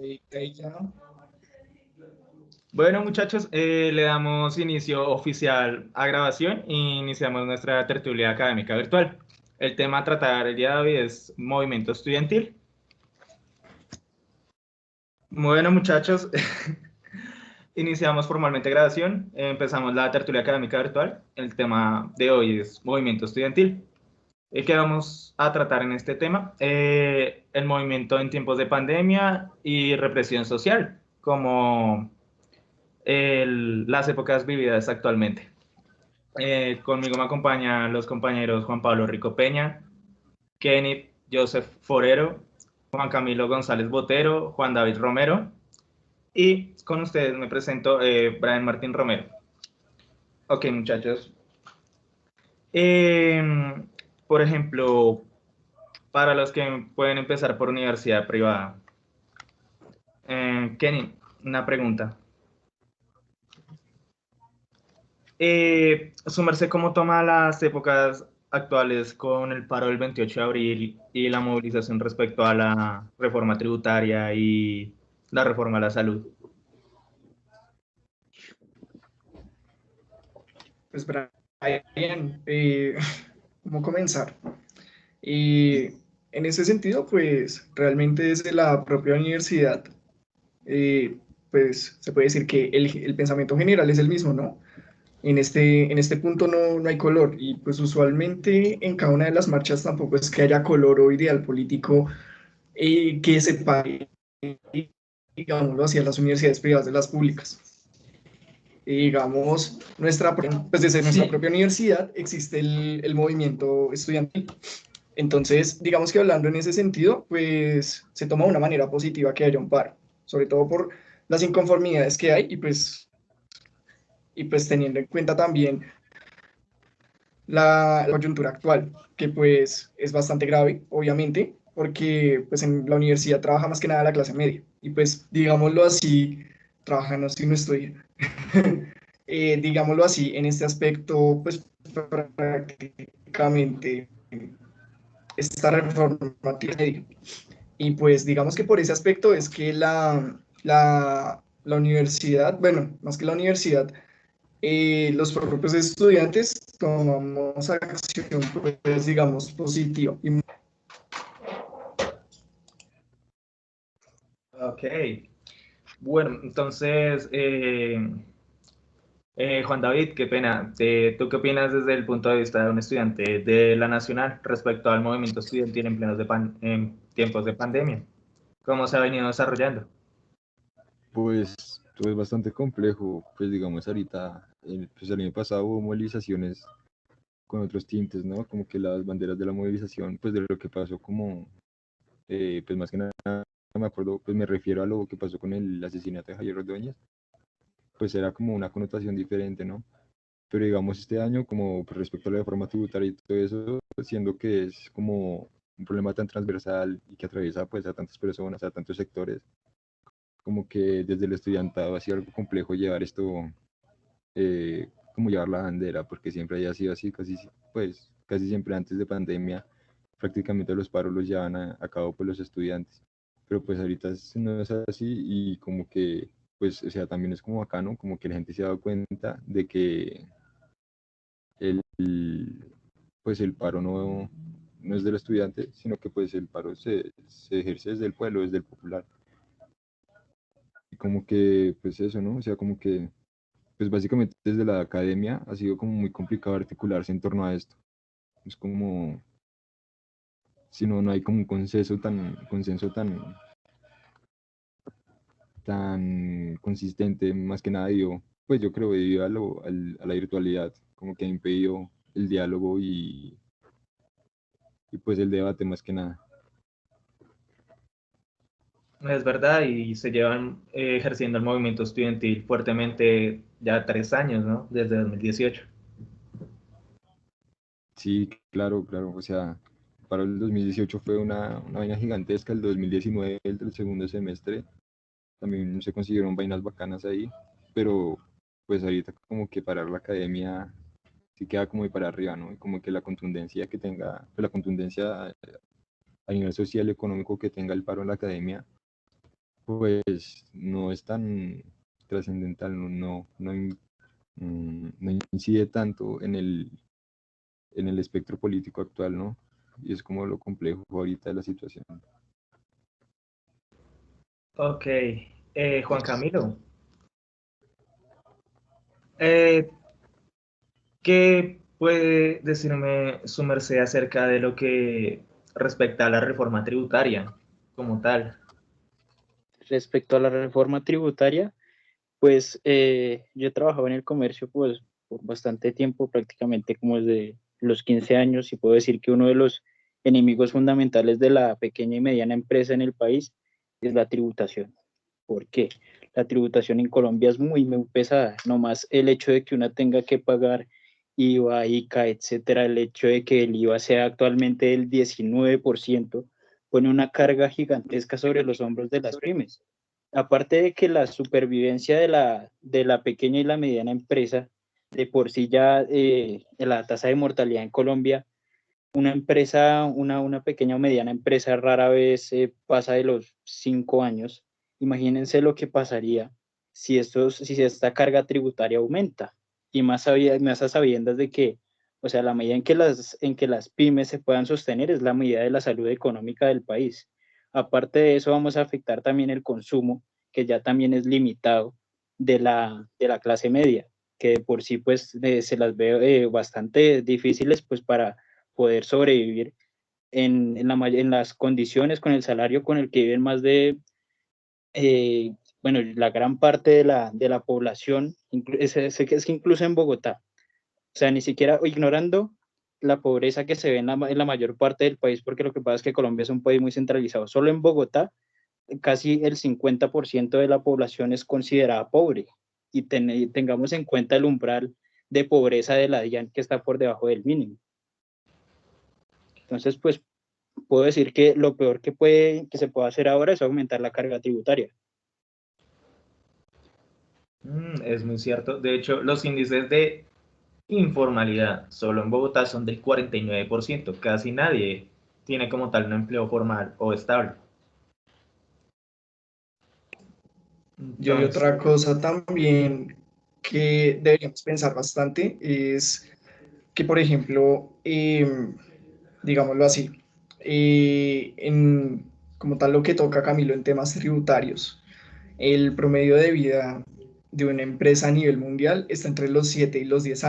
Ahí ya. Bueno, muchachos, le damos inicio oficial a grabación e iniciamos nuestra tertulia académica virtual. El tema a tratar el día de hoy es movimiento estudiantil. Bueno, muchachos, iniciamos formalmente grabación. Empezamos la tertulia académica virtual. El tema de hoy es movimiento estudiantil. ¿Qué vamos a tratar en este tema? El movimiento en tiempos de pandemia y represión social, como las épocas vividas actualmente. Conmigo me acompañan los compañeros Juan Pablo Rico Peña, Kenneth Joseph Forero, Juan Camilo González Botero, Juan David Romero y con ustedes me presento Brian Martín Romero. Ok, muchachos. Eh, por ejemplo, para los que pueden empezar por universidad privada, Kenny, una pregunta. Su merced, ¿cómo toma las épocas actuales con el paro del 28 de abril y la movilización respecto a la reforma tributaria y la reforma a la salud? Pues Brian, ¿cómo comenzar? Y en ese sentido, pues realmente desde la propia universidad, eh, pues se puede decir que el pensamiento general es el mismo, ¿no? En este punto no hay color y pues usualmente en cada una de las marchas tampoco es que haya color o ideal político que separe, digámoslo así, a las universidades privadas de las públicas. Digamos, pues desde nuestra propia universidad existe el movimiento estudiantil. Entonces, digamos que hablando en ese sentido, pues se toma de una manera positiva que haya un paro, sobre todo por las inconformidades que hay y pues teniendo en cuenta también la coyuntura actual, que pues es bastante grave, obviamente, porque pues en la universidad trabaja más que nada la clase media y pues digámoslo así, trabaja no si no estudia. Digámoslo así, en este aspecto, pues prácticamente esta reforma tiene. Y pues digamos que por ese aspecto es que la universidad, bueno, más que la universidad, los propios estudiantes tomamos acción, pues digamos, positiva. Y Ok, bueno, entonces, Juan David, qué pena. ¿Tú qué opinas desde el punto de vista de un estudiante de la Nacional respecto al movimiento estudiantil en tiempos de pandemia? ¿Cómo se ha venido desarrollando? Pues todo es bastante complejo, pues digamos ahorita, pues el año pasado hubo movilizaciones con otros tintes, ¿no? Como que las banderas de la movilización, pues de lo que pasó como, pues más que nada me acuerdo, pues me refiero a lo que pasó con el asesinato de Javier Ordóñez, pues era como una connotación diferente, ¿no? Pero digamos este año, como pues, respecto a la reforma tributaria y todo eso, siendo que es como un problema tan transversal y que atraviesa pues a tantas personas, a tantos sectores, como que desde el estudiantado ha sido algo complejo llevar esto, como llevar la bandera, porque siempre haya sido así, pues, casi siempre antes de pandemia, prácticamente los paros los llevan a cabo por los estudiantes. Pero pues ahorita no es así y como que, pues, o sea, también es como bacano, como que la gente se ha dado cuenta de que el, pues el paro no es del estudiante, sino que pues el paro se ejerce desde el pueblo, desde el popular. Y como que, pues eso, ¿no? O sea, como que pues básicamente desde la academia ha sido como muy complicado articularse en torno a esto. Es como, si no, no hay como un consenso tan consistente, más que nada pues yo creo debido a la virtualidad, como que ha impedido el diálogo y pues el debate más que nada. Es verdad, y se llevan ejerciendo el movimiento estudiantil fuertemente ya 3 años, ¿no? Desde 2018. Sí, claro, claro, o sea, para el 2018 fue una vaina gigantesca, el 2019, el segundo semestre, también se consiguieron vainas bacanas ahí, pero pues ahorita como que parar la academia sí queda como de para arriba, ¿no? Y como que la contundencia que tenga, pues la contundencia a nivel social y económico que tenga el paro en la academia, pues no es tan trascendental, no incide tanto en el espectro político actual, ¿no? Y es como lo complejo ahorita de la situación. Ok, Juan Camilo, eh, ¿qué puede decirme su merced acerca de lo que respecta a la reforma tributaria como tal? Respecto a la reforma tributaria, pues yo he trabajado en el comercio pues, por bastante tiempo, prácticamente como desde los 15 años, y puedo decir que uno de los enemigos fundamentales de la pequeña y mediana empresa en el país es la tributación. ¿Por qué? La tributación en Colombia es muy pesada, nomás el hecho de que una tenga que pagar IVA, ICA, etcétera, el hecho de que el IVA sea actualmente el 19%, pone una carga gigantesca sobre los hombros de las pymes. Aparte de que la supervivencia de la pequeña y la mediana empresa, de por sí ya la tasa de mortalidad en Colombia, una pequeña o mediana empresa rara vez pasa de los 5 años. Imagínense lo que pasaría si esta carga tributaria aumenta. Y más a sabiendas de que, o sea, la medida en que las pymes se puedan sostener es la medida de la salud económica del país. Aparte de eso, vamos a afectar también el consumo, que ya también es limitado de la clase media, que de por sí pues se las ve bastante difíciles pues para poder sobrevivir en las condiciones, con el salario con el que viven más de, bueno, la gran parte de la población, es que incluso en Bogotá, o sea, ni siquiera ignorando la pobreza que se ve en la mayor parte del país, porque lo que pasa es que Colombia es un país muy centralizado. Solo en Bogotá, casi el 50% de la población es considerada pobre, y tengamos en cuenta el umbral de pobreza de la DIAN, que está por debajo del mínimo. Entonces, pues puedo decir que lo peor que se puede hacer ahora es aumentar la carga tributaria. Es muy cierto. De hecho, los índices de informalidad solo en Bogotá son del 49%. Casi nadie tiene como tal un empleo formal o estable. Y hay Entonces, otra cosa también que deberíamos pensar bastante, es que, por ejemplo, digámoslo así, como tal lo que toca Camilo en temas tributarios, el promedio de vida de una empresa a nivel mundial está entre los 7 y los 10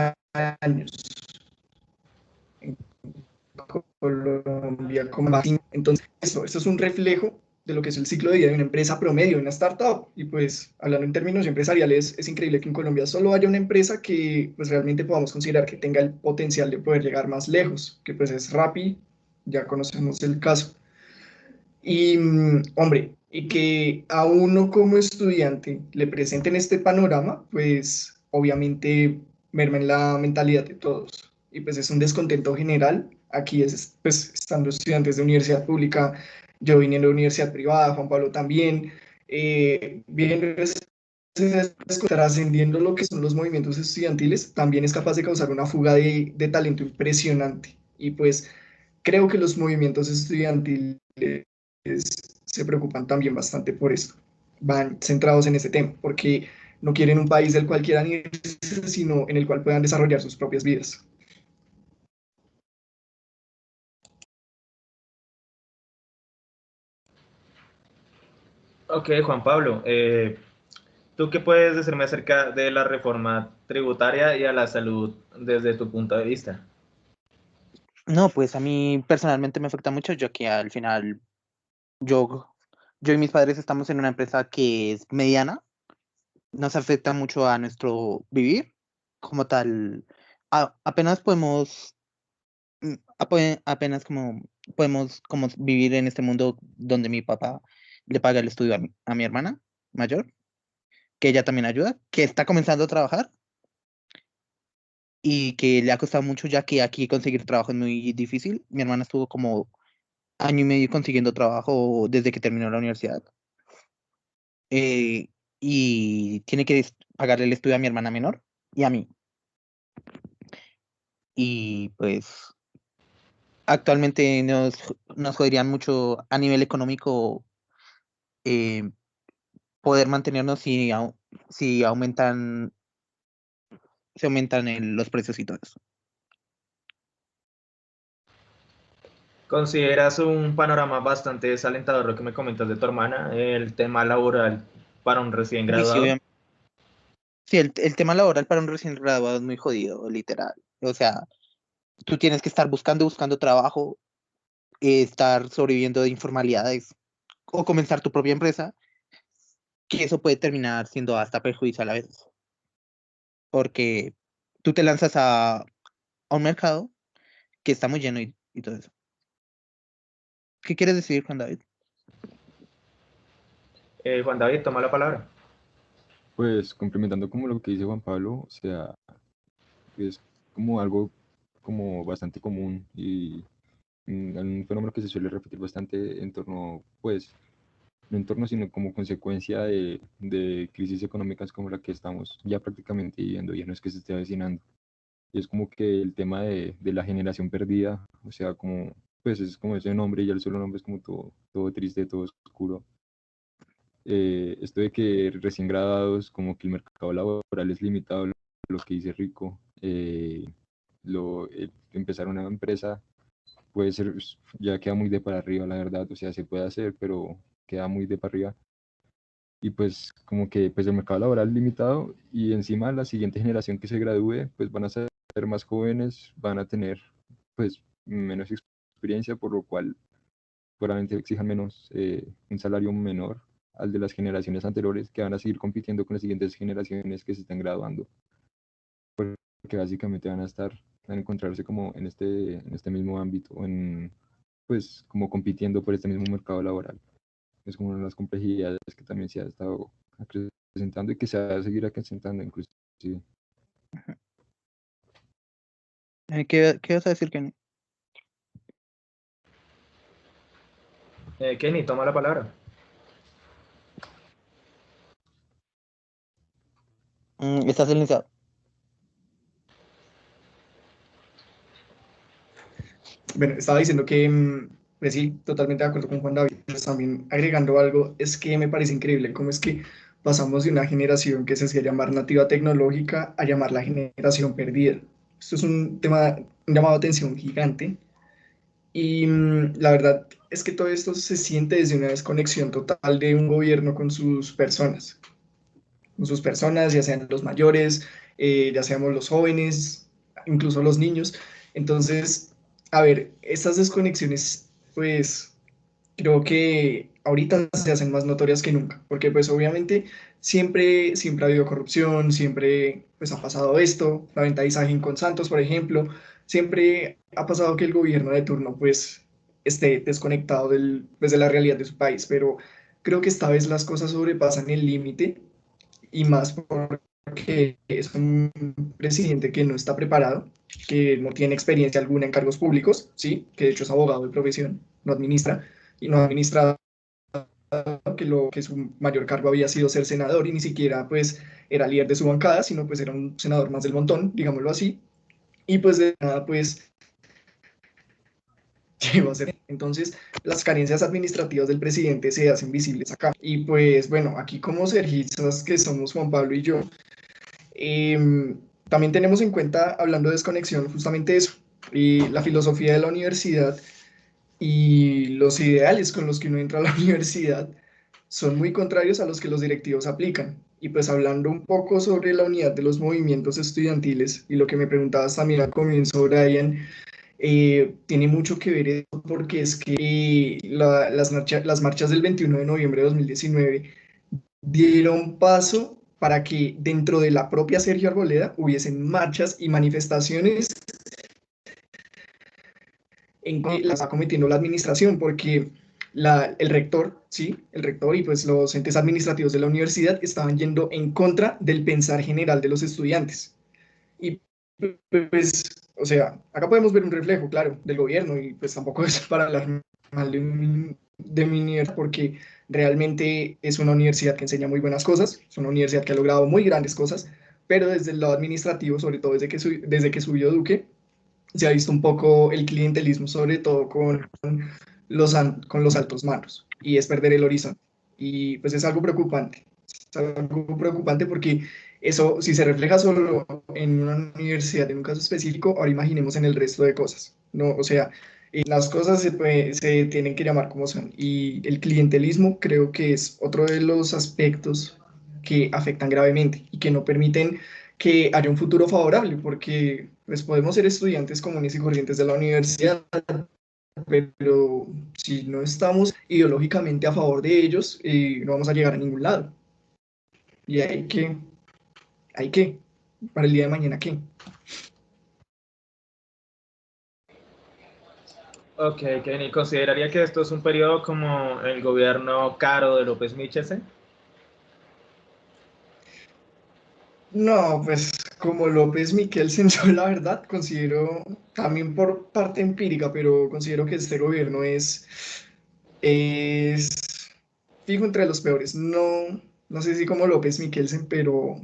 años. En Colombia, como más. Entonces, esto es un reflejo de lo que es el ciclo de vida de una empresa promedio, de una startup. Y pues, hablando en términos empresariales, es increíble que en Colombia solo haya una empresa que pues realmente podamos considerar que tenga el potencial de poder llegar más lejos, que pues es Rappi, ya conocemos el caso. Y, hombre, y que a uno como estudiante le presenten este panorama, pues obviamente merma en la mentalidad de todos. Y pues es un descontento general. Aquí es, pues, estando estudiantes de universidad pública, yo viniendo de universidad privada, Juan Pablo también, bien trascendiendo lo que son los movimientos estudiantiles, también es capaz de causar una fuga de talento impresionante. Y pues creo que los movimientos estudiantiles se preocupan también bastante por esto. Van centrados en ese tema, porque no quieren un país del cual quieran irse, sino en el cual puedan desarrollar sus propias vidas. ok, Juan Pablo, ¿tú qué puedes decirme acerca de la reforma tributaria y a la salud desde tu punto de vista? No, pues a mí personalmente me afecta mucho, ya que al final yo, yo y mis padres estamos en una empresa que es mediana, nos afecta mucho a nuestro vivir como tal. Apenas podemos, apenas como podemos como vivir en este mundo donde mi papá le paga el estudio a mi hermana mayor, que ella también ayuda, que está comenzando a trabajar y que le ha costado mucho, ya que aquí conseguir trabajo es muy difícil. Mi hermana estuvo como año y medio consiguiendo trabajo desde que terminó la universidad, eh, y tiene que pagarle el estudio a mi hermana menor y a mí. Y pues actualmente nos joderían mucho a nivel económico, eh, poder mantenernos si aumentan los precios y todo eso. ¿Consideras un panorama bastante desalentador lo que me comentas de tu hermana, el tema laboral para un recién Uy, sí, graduado? obviamente. Sí, el tema laboral para un recién graduado es muy jodido, literal. O sea, tú tienes que estar buscando trabajo, estar sobreviviendo de informalidades o comenzar tu propia empresa, que eso puede terminar siendo hasta perjudicial a veces. Porque tú te lanzas a un mercado que está muy lleno y todo eso. ¿Qué quieres decir, Juan David? Juan David, toma la palabra. Pues complementando como lo que dice Juan Pablo, o sea, es como algo como bastante común y un fenómeno que se suele repetir bastante en torno, pues, no en torno, sino como consecuencia de crisis económicas como la que estamos ya prácticamente viviendo, ya no es que se esté avecinando. Y es como que el tema de la generación perdida, o sea, como, pues es como ese nombre, ya el solo nombre es como todo triste, todo oscuro. Esto de que recién graduados, como que el mercado laboral es limitado, lo que dice Rico, empezar una empresa puede ser, ya queda muy de para arriba, la verdad, o sea, se puede hacer, pero queda muy de para arriba. Y pues como que pues el mercado laboral es limitado y encima la siguiente generación que se gradúe, pues van a ser más jóvenes, van a tener pues menos experiencia, por lo cual probablemente exijan menos, un salario menor al de las generaciones anteriores que van a seguir compitiendo con las siguientes generaciones que se están graduando, porque básicamente van a encontrarse como en este mismo ámbito, pues como compitiendo por este mismo mercado laboral. Es como una de las complejidades que también se ha estado acrecentando y que se va a seguir acrecentando inclusive. ¿Qué vas a decir, Kenny? Kenny, toma la palabra. ¿Estás silenciado? Bueno, estaba diciendo que, pues sí, totalmente de acuerdo con Juan David, pues también agregando algo, es que me parece increíble cómo es que pasamos de una generación que se hacía llamar nativa tecnológica a llamar la generación perdida. Esto es un tema, un llamado de atención gigante y la verdad es que todo esto se siente desde una desconexión total de un gobierno con sus personas, ya sean los mayores, ya seamos los jóvenes, incluso los niños. Entonces, a ver, estas desconexiones, pues creo que ahorita se hacen más notorias que nunca, porque pues obviamente siempre ha habido corrupción, siempre pues ha pasado esto, la venta de Isagen con Santos, por ejemplo, siempre ha pasado que el gobierno de turno pues esté desconectado pues, de la realidad de su país, pero creo que esta vez las cosas sobrepasan el límite y más porque es un presidente que no está preparado, que no tiene experiencia alguna en cargos públicos, ¿sí? Que de hecho es abogado de profesión, no administra, y no ha administrado que su mayor cargo había sido ser senador y ni siquiera pues era líder de su bancada, sino pues era un senador más del montón, digámoslo así, y pues de nada pues llegó a ser. Entonces, las carencias administrativas del presidente se hacen visibles acá. Y pues bueno, aquí como sergistas que somos Juan Pablo y yo, también tenemos en cuenta, hablando de desconexión, justamente eso, y la filosofía de la universidad y los ideales con los que uno entra a la universidad son muy contrarios a los que los directivos aplican. Y pues hablando un poco sobre la unidad de los movimientos estudiantiles y lo que me preguntabas también al comienzo, Brian, tiene mucho que ver eso porque es que las marchas del 21 de noviembre de 2019 dieron paso para que dentro de la propia Sergio Arboleda hubiesen marchas y manifestaciones en que las está cometiendo la administración, porque el rector, ¿sí? El rector y pues los entes administrativos de la universidad estaban yendo en contra del pensar general de los estudiantes. Y pues, o sea, acá podemos ver un reflejo, claro, del gobierno y pues tampoco es para hablar mal de mi universidad porque realmente es una universidad que enseña muy buenas cosas, es una universidad que ha logrado muy grandes cosas, pero desde el lado administrativo, sobre todo desde que subió Duque, se ha visto un poco el clientelismo, sobre todo con los altos mandos, y es perder el horizonte. Y pues es algo preocupante. algo preocupante porque eso, si se refleja solo en una universidad, en un caso específico, ahora imaginemos en el resto de cosas, ¿no? O sea, las cosas se tienen que llamar como son. Y el clientelismo creo que es otro de los aspectos que afectan gravemente y que no permiten que haya un futuro favorable, porque pues, podemos ser estudiantes comunes y corrientes de la universidad, pero si no estamos ideológicamente a favor de ellos, no vamos a llegar a ningún lado. Y hay que, para el día de mañana, ¿qué? Ok, Kenny, ¿consideraría que esto es un periodo como el gobierno caro de López Michelsen? No, pues como López Miquelsen, yo la verdad considero, también por parte empírica, pero considero que este gobierno es fijo entre los peores. No, no sé si como López Miquelsen, pero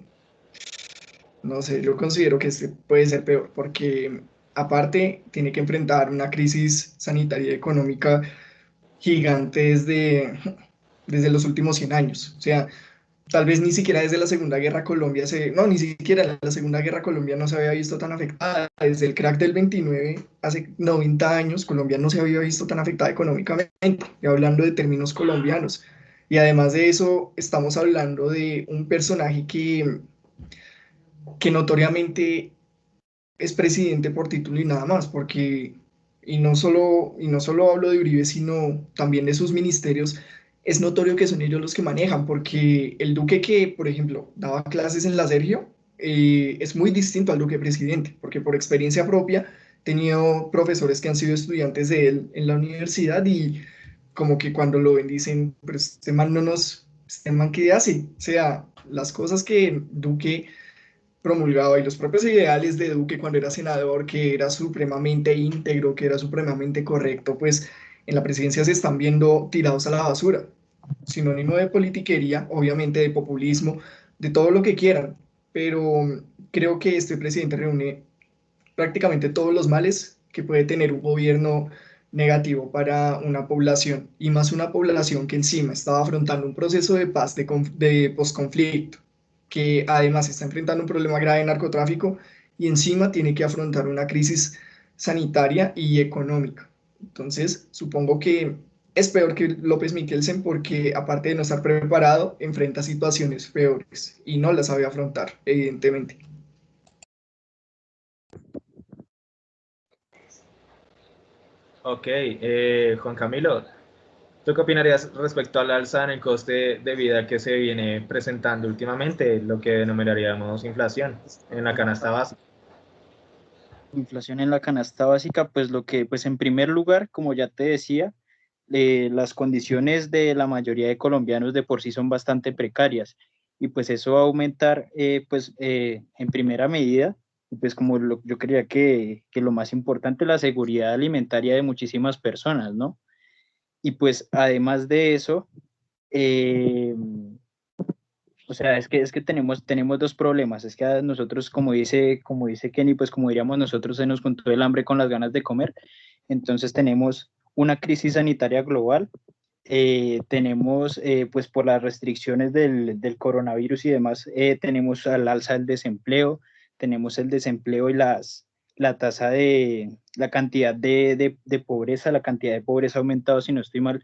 no sé, yo considero que este puede ser peor, porque aparte tiene que enfrentar una crisis sanitaria y económica gigante desde los últimos 100 años. O sea, tal vez ni siquiera desde la Segunda Guerra Colombia no, ni siquiera la Segunda Guerra Colombia no se había visto tan afectada. Desde el crack del 29, hace 90 años, Colombia no se había visto tan afectada económicamente, y hablando de términos colombianos. Y además de eso, estamos hablando de un personaje que notoriamente es presidente por título y nada más, porque, y no solo hablo de Uribe, sino también de sus ministerios, es notorio que son ellos los que manejan, porque el duque que, por ejemplo, daba clases en la Sergio, es muy distinto al duque presidente, porque por experiencia propia he tenido profesores que han sido estudiantes de él en la universidad y como que cuando lo ven dicen, pero este man qué hace, o sea, las cosas que Duque promulgaba y los propios ideales de Duque cuando era senador, que era supremamente íntegro, que era supremamente correcto, pues en la presidencia se están viendo tirados a la basura. Sinónimo de politiquería, obviamente de populismo, de todo lo que quieran, pero creo que este presidente reúne prácticamente todos los males que puede tener un gobierno negativo para una población, y más una población que encima estaba afrontando un proceso de paz, de posconflicto, que además está enfrentando un problema grave de narcotráfico y encima tiene que afrontar una crisis sanitaria y económica. Entonces, supongo que es peor que López Miquelsen porque aparte de no estar preparado, enfrenta situaciones peores y no las sabe afrontar, evidentemente. Ok, Juan Camilo, ¿tú qué opinarías respecto al alza en el coste de vida que se viene presentando últimamente, lo que denominaríamos inflación en la canasta básica? Inflación en la canasta básica, pues lo que, pues en primer lugar, como ya te decía, las condiciones de la mayoría de colombianos de por sí son bastante precarias y pues eso va a aumentar en primera medida, y pues yo creía que lo más importante, la seguridad alimentaria de muchísimas personas, ¿no? Y pues además de eso, eh, o sea, es que tenemos dos problemas. Es que a nosotros, como dice Kenny, pues como diríamos nosotros, se nos juntó el hambre con las ganas de comer. Entonces tenemos una crisis sanitaria global. Tenemos, pues por las restricciones del coronavirus y demás, tenemos al alza del desempleo, tenemos el desempleo y la tasa la cantidad de pobreza, la cantidad de pobreza ha aumentado, si no estoy mal,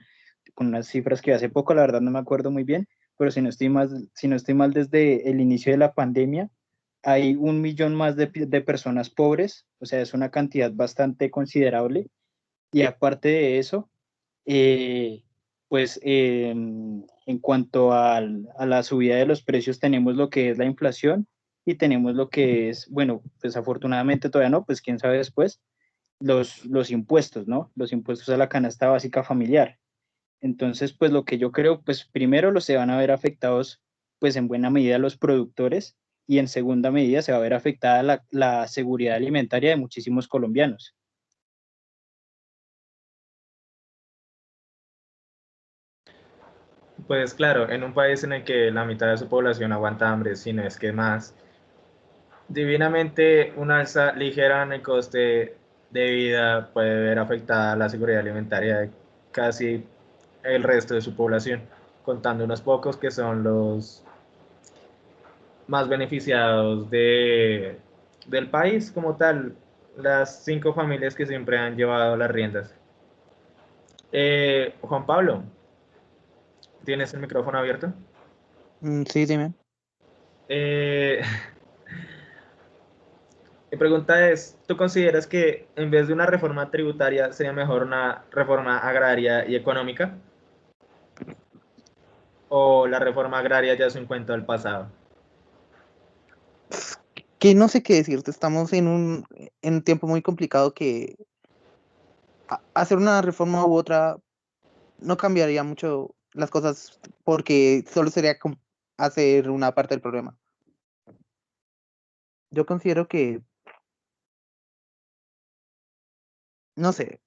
con unas cifras que hace poco, la verdad no me acuerdo muy bien, pero si no estoy mal desde el inicio de la pandemia, hay 1 millón más de personas pobres, o sea, es una cantidad bastante considerable. Y aparte de eso, eh, pues en cuanto a la subida de los precios, tenemos lo que es la inflación y tenemos lo que es, bueno, pues afortunadamente todavía no, pues quién sabe después, los impuestos, ¿no? Los impuestos a la canasta básica familiar. Entonces, pues lo que yo creo, pues primero los se van a ver afectados, pues en buena medida los productores y en segunda medida se va a ver afectada la seguridad alimentaria de muchísimos colombianos. Pues claro, en un país en el que la mitad de su población aguanta hambre, si no es que más, divinamente una alza ligera en el coste de vida puede ver afectada la seguridad alimentaria de casi el resto de su población, contando unos pocos que son más beneficiados del país como tal, las 5 familias que siempre han llevado las riendas. Juan Pablo, ¿tienes el micrófono abierto? Sí, dime. Eh, Mi pregunta es, ¿tú consideras que en vez de una reforma tributaria sería mejor una reforma agraria y económica? ¿O la reforma agraria ya es un cuento del pasado? Que no sé qué decirte, estamos en un tiempo muy complicado que hacer una reforma u otra no cambiaría mucho las cosas porque solo sería hacer una parte del problema. Yo considero que, no sé,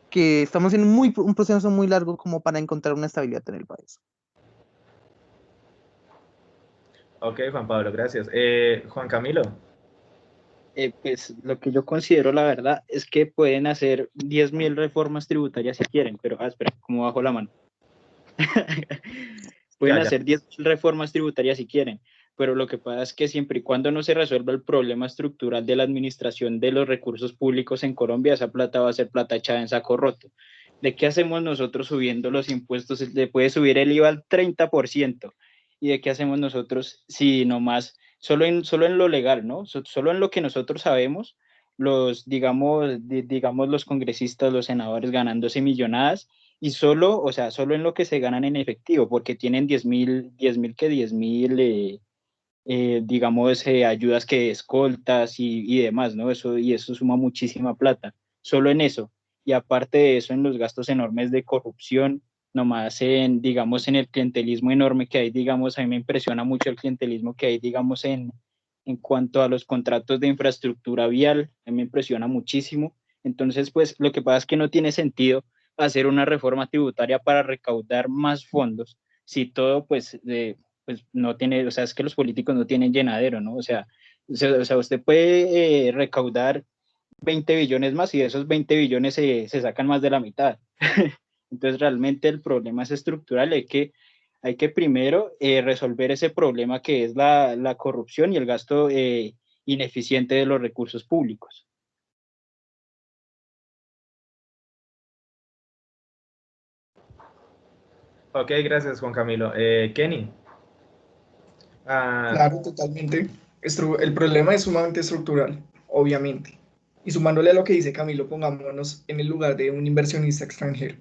que estamos en un proceso muy largo como para encontrar una estabilidad en el país. Ok, Juan Pablo, gracias. Juan Camilo. Pues lo que yo considero, la verdad, es que pueden hacer 10.000 reformas tributarias si quieren, pero, espera, como bajo la mano. Pueden Ya, ya. hacer 10.000 reformas tributarias si quieren, pero lo que pasa es que siempre y cuando no se resuelva el problema estructural de la administración de los recursos públicos en Colombia, esa plata va a ser plata echada en saco roto. ¿De qué hacemos nosotros subiendo los impuestos? Le puede subir el IVA al 30%. ¿Y de qué hacemos nosotros si nomás, solo en lo legal, ¿no? Solo en lo que nosotros sabemos, digamos, los congresistas, los senadores ganándose millonadas y solo, o sea, solo en lo que se ganan en efectivo, porque tienen 10.000, digamos, ayudas que escoltas y demás, ¿no? Eso suma muchísima plata, solo en eso. Y aparte de eso, en los gastos enormes de corrupción, nomás digamos, en el clientelismo enorme que hay, digamos, a mí me impresiona mucho el clientelismo que hay, digamos, en cuanto a los contratos de infraestructura vial, a mí me impresiona muchísimo. Entonces, pues, lo que pasa es que no tiene sentido hacer una reforma tributaria para recaudar más fondos si todo, pues no tiene, o sea, es que los políticos no tienen llenadero, ¿no? O sea usted puede recaudar 20 billones más y de esos 20 billones se sacan más de la mitad. Entonces, realmente el problema es estructural, hay que primero resolver ese problema que es la corrupción y el gasto ineficiente de los recursos públicos. Ok, gracias, Juan Camilo. Kenny. Ah, Claro, totalmente. El problema es sumamente estructural, obviamente. Y sumándole a lo que dice Camilo, pongámonos en el lugar de un inversionista extranjero.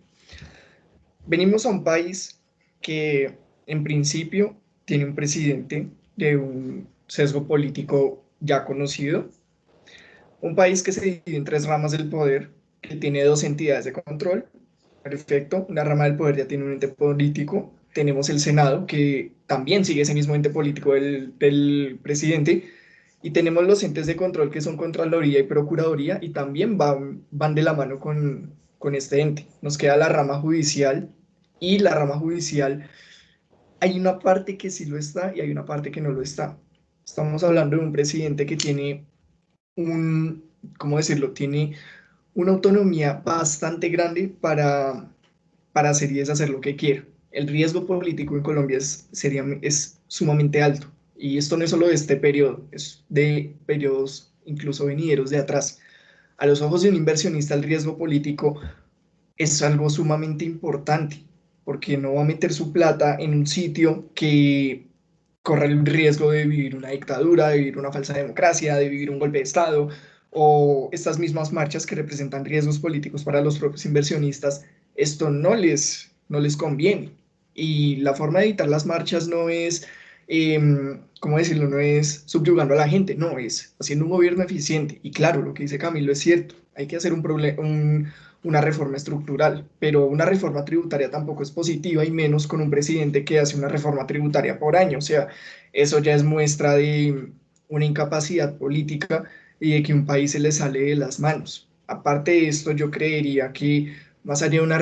Venimos a un país que en principio tiene un presidente de un sesgo político ya conocido, un país que se divide en tres ramas del poder, que tiene dos entidades de control. Perfecto, una rama del poder ya tiene un ente político. Tenemos el Senado, que también sigue ese mismo ente político del presidente. Y tenemos los entes de control, que son Contraloría y Procuraduría, y también van de la mano con este ente. Nos queda la rama judicial, y la rama judicial hay una parte que sí lo está y hay una parte que no lo está. Estamos hablando de un presidente que tiene un, ¿cómo decirlo? Tiene una autonomía bastante grande para hacer y deshacer lo que quiera. El riesgo político en Colombia es sumamente alto. Y esto no es solo de este periodo, es de periodos incluso venideros de atrás. A los ojos de un inversionista, el riesgo político es algo sumamente importante, porque no va a meter su plata en un sitio que corre el riesgo de vivir una dictadura, de vivir una falsa democracia, de vivir un golpe de Estado, o estas mismas marchas que representan riesgos políticos para los propios inversionistas. Esto no les conviene. Y la forma de evitar las marchas no es, ¿cómo decirlo? No es subyugando a la gente, no, es haciendo un gobierno eficiente. Y claro, lo que dice Camilo es cierto, hay que hacer una reforma estructural, pero una reforma tributaria tampoco es positiva y menos con un presidente que hace una reforma tributaria por año. O sea, eso ya es muestra de una incapacidad política y de que un país se le sale de las manos. Aparte de esto, yo creería que más allá de una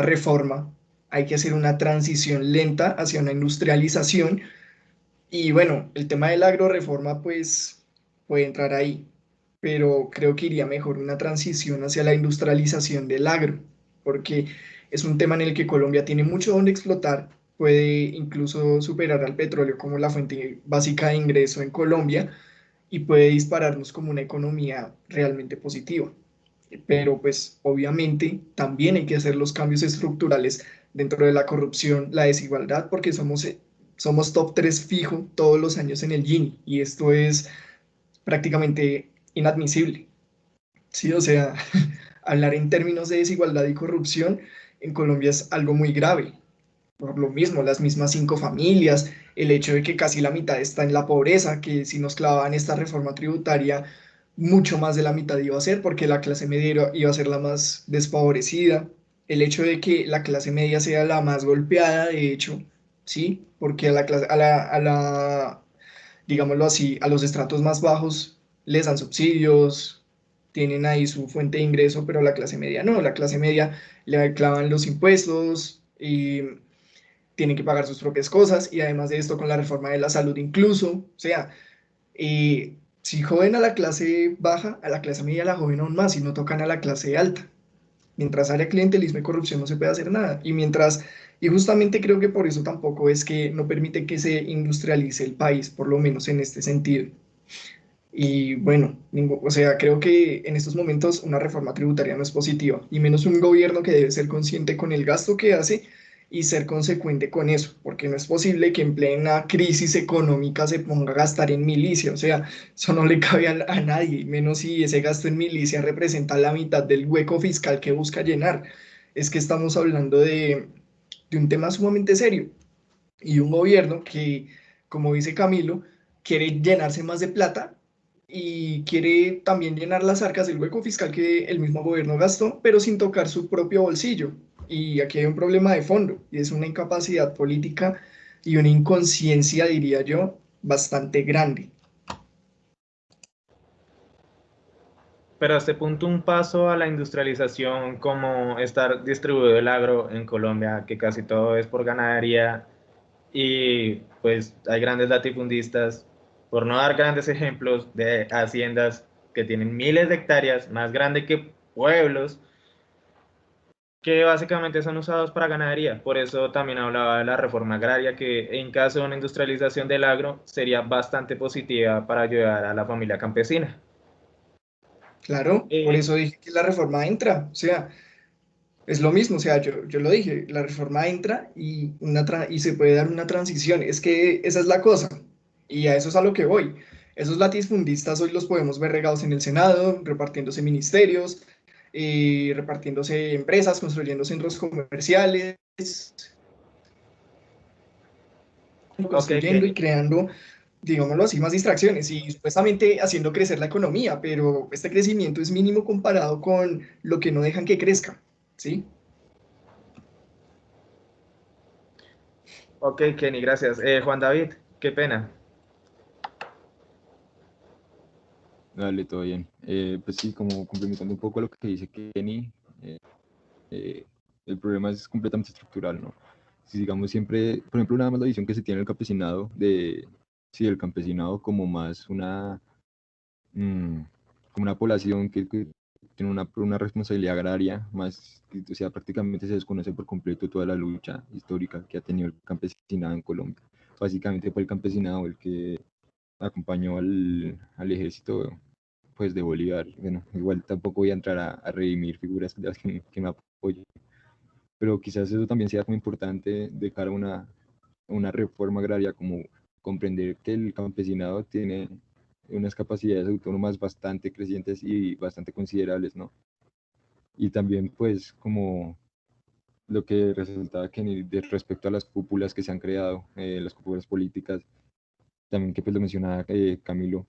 reforma, hay que hacer una transición lenta hacia una industrialización. Y bueno, el tema de la agroreforma pues puede entrar ahí, pero creo que iría mejor una transición hacia la industrialización del agro, porque es un tema en el que Colombia tiene mucho donde explotar, puede incluso superar al petróleo como la fuente básica de ingreso en Colombia y puede dispararnos como una economía realmente positiva. Pero pues obviamente también hay que hacer los cambios estructurales dentro de la corrupción, la desigualdad, porque somos top 3 fijo todos los años en el Gini y esto es prácticamente inadmisible. Sí, o sea, hablar en términos de desigualdad y corrupción en Colombia es algo muy grave. Por lo mismo, las mismas 5 familias, el hecho de que casi la mitad está en la pobreza, que si nos clavaban esta reforma tributaria, mucho más de la mitad iba a ser, porque la clase media iba a ser la más desfavorecida. El hecho de que la clase media sea la más golpeada, de hecho, sí, porque digámoslo así, a los estratos más bajos les dan subsidios, tienen ahí su fuente de ingreso, pero la clase media no, la clase media le clavan los impuestos y tienen que pagar sus propias cosas y además de esto con la reforma de la salud incluso, o sea, si joden a la clase baja, a la clase media la joden aún más y no tocan a la clase alta. Mientras haya clientelismo y corrupción no se puede hacer nada. Y justamente creo que por eso tampoco es que no permite que se industrialice el país, por lo menos en este sentido. Y bueno, o sea, creo que en estos momentos una reforma tributaria no es positiva, y menos un gobierno que debe ser consciente con el gasto que hace y ser consecuente con eso, porque no es posible que en plena crisis económica se ponga a gastar en milicia, o sea, eso no le cabe a nadie, y menos si ese gasto en milicia representa la mitad del hueco fiscal que busca llenar. Es que estamos hablando de un tema sumamente serio y un gobierno que, como dice Camilo, quiere llenarse más de plata y quiere también llenar las arcas del hueco fiscal que el mismo gobierno gastó, pero sin tocar su propio bolsillo. Y aquí hay un problema de fondo, y es una incapacidad política y una inconsciencia, diría yo, bastante grande. Pero a este punto un paso a la industrialización como estar distribuido el agro en Colombia, que casi todo es por ganadería y pues hay grandes latifundistas, por no dar grandes ejemplos de haciendas que tienen miles de hectáreas, más grandes que pueblos, que básicamente son usados para ganadería. Por eso también hablaba de la reforma agraria, que en caso de una industrialización del agro sería bastante positiva para ayudar a la familia campesina. Claro, por Eh, eso dije que la reforma entra, o sea, es lo mismo, o sea, yo lo dije, la reforma entra y se puede dar una transición. Es que esa es la cosa, y a eso es a lo que voy. Esos latifundistas hoy los podemos ver regados en el Senado, repartiéndose ministerios, repartiéndose empresas, construyendo centros comerciales, ok, construyendo y Kenny. creando, digámoslo así, más distracciones y supuestamente haciendo crecer la economía, pero este crecimiento es mínimo comparado con lo que no dejan que crezca, ¿sí? Ok, Kenny, gracias. Juan David, qué pena. Dale, todo bien. Pues sí, como complementando un poco lo que dice Kenny, eh, eh, el problema es completamente estructural, ¿no? Si digamos siempre, por ejemplo, nada más la visión que se tiene del campesinado, sí, el campesinado como más mm, como una población que tiene una responsabilidad agraria, más, o sea, prácticamente se desconoce por completo toda la lucha histórica que ha tenido el campesinado en Colombia. Básicamente fue el campesinado el que acompañó al ejército pues de Bolívar. Bueno, igual tampoco voy a entrar a redimir figuras de las que me apoyan, pero quizás eso también sea muy importante de cara a una reforma agraria, como comprender que el campesinado tiene unas capacidades autónomas bastante crecientes y bastante considerables, ¿no? Y también pues como lo que resultaba que respecto a las cúpulas que se han creado, las cúpulas políticas, también que pues lo mencionaba Camilo,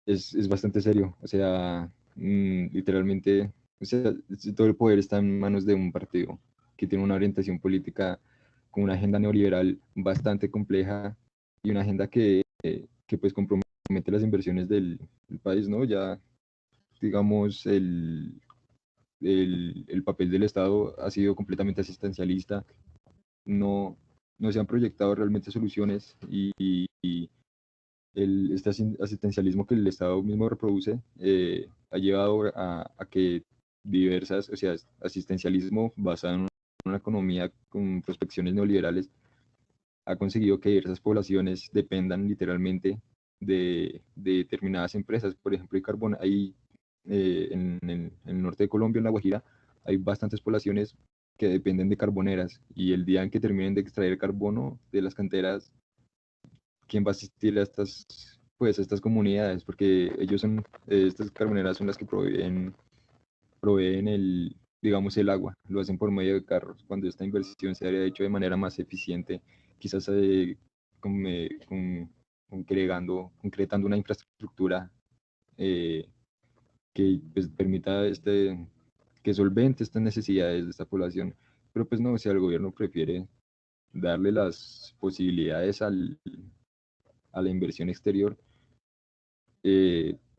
es bastante serio, o sea, literalmente, o sea, todo el poder está en manos de un partido que tiene una orientación política con una agenda neoliberal bastante compleja y una agenda que pues compromete las inversiones del país, ¿no? Ya, digamos, el papel del Estado ha sido completamente asistencialista, no, no se han proyectado realmente soluciones y este asistencialismo que el Estado mismo reproduce ha llevado a que diversas, o sea, asistencialismo basado en una economía con prospecciones neoliberales ha conseguido que diversas poblaciones dependan literalmente de determinadas empresas. Por ejemplo, el carbón, hay en el norte de Colombia, en La Guajira, hay bastantes poblaciones que dependen de carboneras, y el día en que terminen de extraer carbono de las canteras, ¿quién va a asistir a a estas comunidades? Porque ellos son, estas carboneras son las que proveen digamos, el agua, lo hacen por medio de carros. Cuando esta inversión se habría hecho de manera más eficiente, quizás concretando una infraestructura eh, que pues, permita que solvente estas necesidades de esta población. Pero pues no, si el gobierno prefiere darle las posibilidades a la inversión exterior,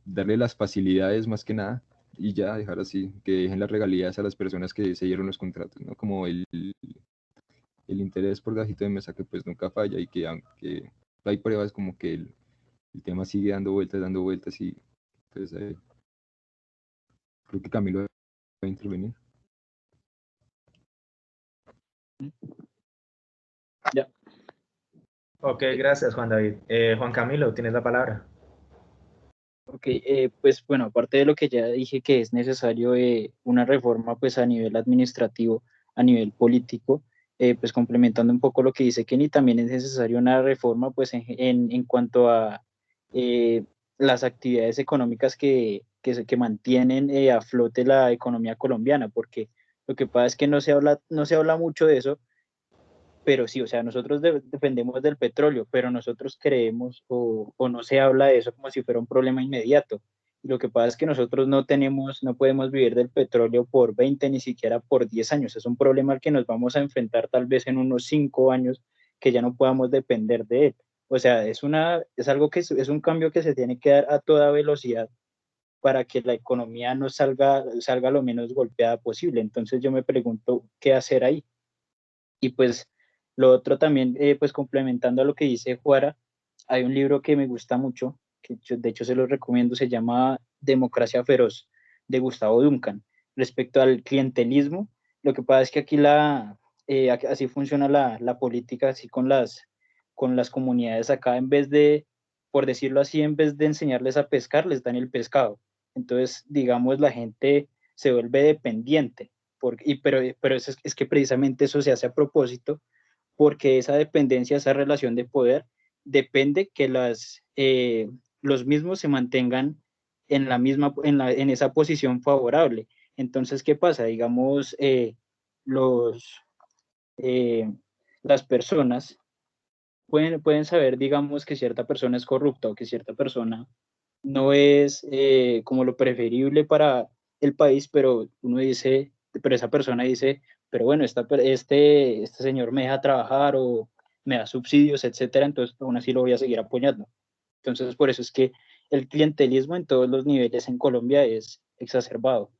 darle las facilidades más que nada, y ya dejar así, que dejen las regalías a las personas que se dieron los contratos, ¿no? Como el interés por gajito de mesa, que pues nunca falla, y que aunque hay pruebas como que el tema sigue dando vueltas, y pues creo que Camilo va a intervenir. Ya. Ok, gracias Juan David. Juan Camilo, tienes la palabra. Ok, pues bueno, aparte de lo que ya dije que es necesario una reforma pues a nivel administrativo, a nivel político, pues complementando un poco lo que dice Kenny, también es necesario una reforma pues en cuanto a eh, las actividades económicas que mantienen a flote la economía colombiana, porque lo que pasa es que no se habla mucho de eso, pero sí, o sea, nosotros dependemos del petróleo, pero nosotros creemos o no se habla de eso como si fuera un problema inmediato. Y lo que pasa es que nosotros no podemos vivir del petróleo por 20 ni siquiera por 10 años. Es un problema al que nos vamos a enfrentar tal vez en unos 5 años que ya no podamos depender de él. O sea, es algo es un cambio que se tiene que dar a toda velocidad para que la economía no salga lo menos golpeada posible. Entonces yo me pregunto qué hacer ahí. Y pues lo otro también, pues complementando a lo que dice Juara, hay un libro que me gusta mucho, que de hecho se lo recomiendo, se llama Democracia Feroz, de Gustavo Duncan, respecto al clientelismo. Lo que pasa es que aquí así funciona la política, así con las comunidades acá, en vez de, por decirlo así, en vez de enseñarles a pescar, les dan el pescado. Entonces, digamos, la gente se vuelve dependiente pero es que precisamente eso se hace a propósito, porque esa dependencia, esa relación de poder, depende que los mismos se mantengan en esa posición favorable. Entonces, ¿qué pasa? Digamos, los, eh, las personas pueden saber, digamos, que cierta persona es corrupta o que cierta persona no es como lo preferible para el país, pero esa persona dice, pero bueno, este señor me deja trabajar o me da subsidios, etcétera, entonces aún así lo voy a seguir apoyando. Entonces, por eso es que el clientelismo en todos los niveles en Colombia es exacerbado.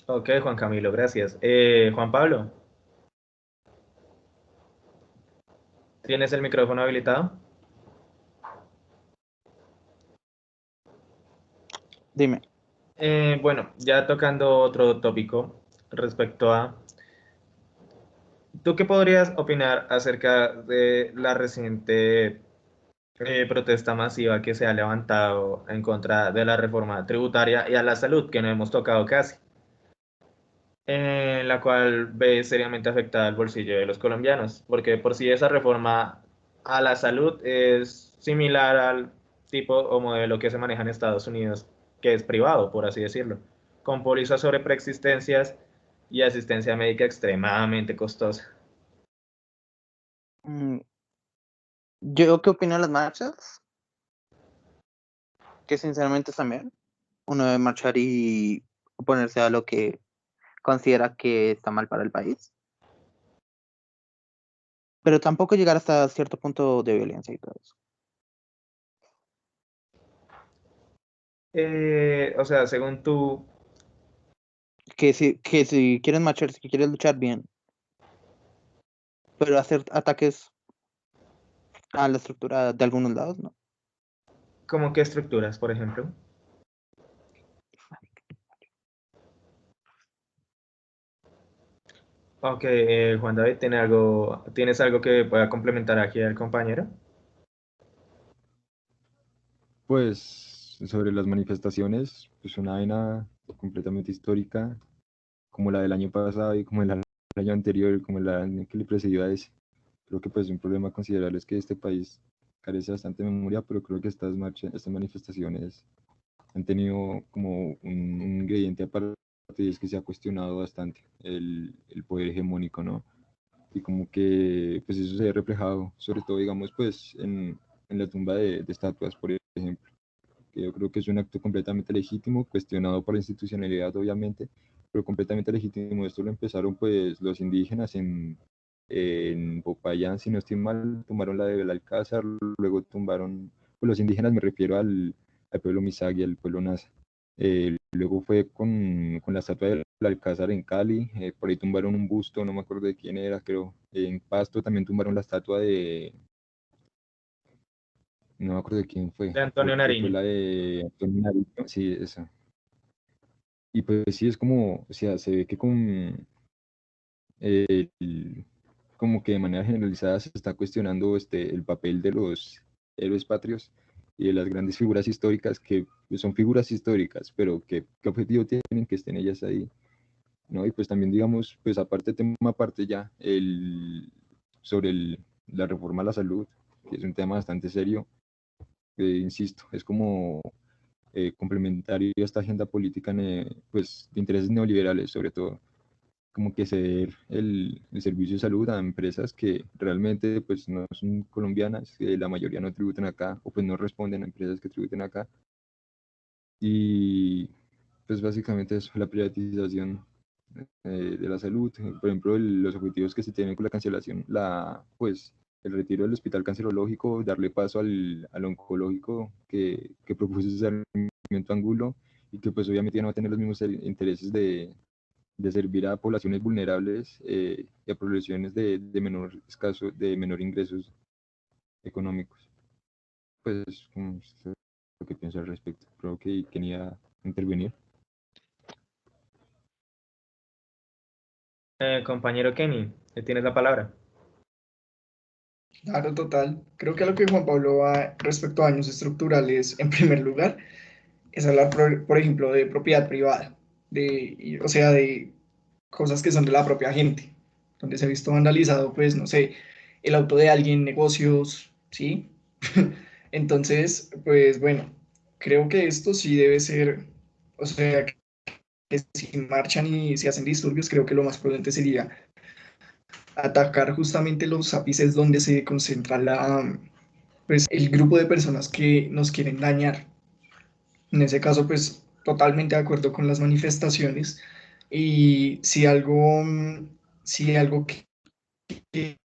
Ok, Juan Camilo, gracias. Juan Pablo, ¿tienes el micrófono habilitado? Dime. Bueno, ya tocando otro tópico respecto a, ¿tú qué podrías opinar acerca de la reciente protesta masiva que se ha levantado en contra de la reforma tributaria y a la salud, que no hemos tocado casi, en la cual ve seriamente afectada el bolsillo de los colombianos? Porque por si esa reforma a la salud es similar al tipo o modelo que se maneja en Estados Unidos, que es privado, por así decirlo, con pólizas sobre preexistencias y asistencia médica extremadamente costosa. Mm, ¿Yo qué opino de las marchas? Que sinceramente también uno debe marchar y oponerse a lo que considera que está mal para el país, pero tampoco llegar hasta cierto punto de violencia y todo eso. O sea, según tú, Que si quieres marchar, si quieres luchar bien, pero hacer ataques a la estructura de algunos lados, ¿no? ¿cómo qué estructuras, por ejemplo? Ok, Juan David, ¿tienes algo que pueda complementar aquí al compañero? Pues sobre las manifestaciones, pues una vaina completamente histórica, como la del año pasado y como el año anterior, como el año que le precedió a ese. Creo que pues un problema considerable es que este país carece bastante de memoria, pero creo que estas marchas, estas manifestaciones han tenido como un ingrediente aparte, y es que se ha cuestionado bastante el poder hegemónico, ¿no? Y como que pues eso se ve reflejado, sobre todo digamos pues en la tumba de estatuas, por ejemplo, que yo creo que es un acto completamente legítimo, cuestionado por la institucionalidad obviamente, pero completamente legítimo. Esto lo empezaron pues los indígenas en Popayán, si no estoy mal, tumbaron la de Belalcázar, luego tumbaron, pues los indígenas me refiero al pueblo Misagui, al pueblo Nasa. Luego fue con la estatua del Alcázar en Cali, por ahí tumbaron un busto, no me acuerdo de quién era, creo. En Pasto también tumbaron la estatua de, no me acuerdo de quién fue, De creo Antonio que fue Nariño. la de Antonio Nariño, sí, esa. Y pues sí, es como, o sea, se ve que como que de manera generalizada se está cuestionando el papel de los héroes patrios y de las grandes figuras históricas que pues, son figuras históricas, pero ¿qué objetivo tienen que estén ellas ahí? ¿No? Y pues también, digamos, pues aparte, tema aparte ya, sobre la reforma a la salud, que es un tema bastante serio, insisto, es como complementario a esta agenda política pues, de intereses neoliberales, sobre todo, como que ceder el servicio de salud a empresas que realmente pues, no son colombianas, que la mayoría no tributan acá, o pues no responden a empresas que tributen acá. Y pues básicamente eso, la privatización de la salud, por ejemplo, los objetivos que se tienen con la cancelación, pues el retiro del hospital cancerológico, darle paso al oncológico que propuso ese Sarmiento Angulo, y que pues obviamente ya no va a tener los mismos intereses de servir a poblaciones vulnerables y a poblaciones de menor escaso, de menor ingresos económicos. Pues como es lo que pienso al respecto. Creo que quería intervenir. Compañero Kenny, tienes la palabra. Claro, total. Creo que lo que Juan Pablo va respecto a daños estructurales, en primer lugar, es hablar, por ejemplo, de propiedad privada, o sea, de cosas que son de la propia gente, donde se ha visto vandalizado, pues, no sé, el auto de alguien, negocios, ¿sí? Entonces, pues bueno, creo que esto sí debe ser, o sea, que si marchan y se hacen disturbios, creo que lo más prudente sería atacar justamente los ápices donde se concentra pues, el grupo de personas que nos quieren dañar. En ese caso, pues totalmente de acuerdo con las manifestaciones. Y si algo que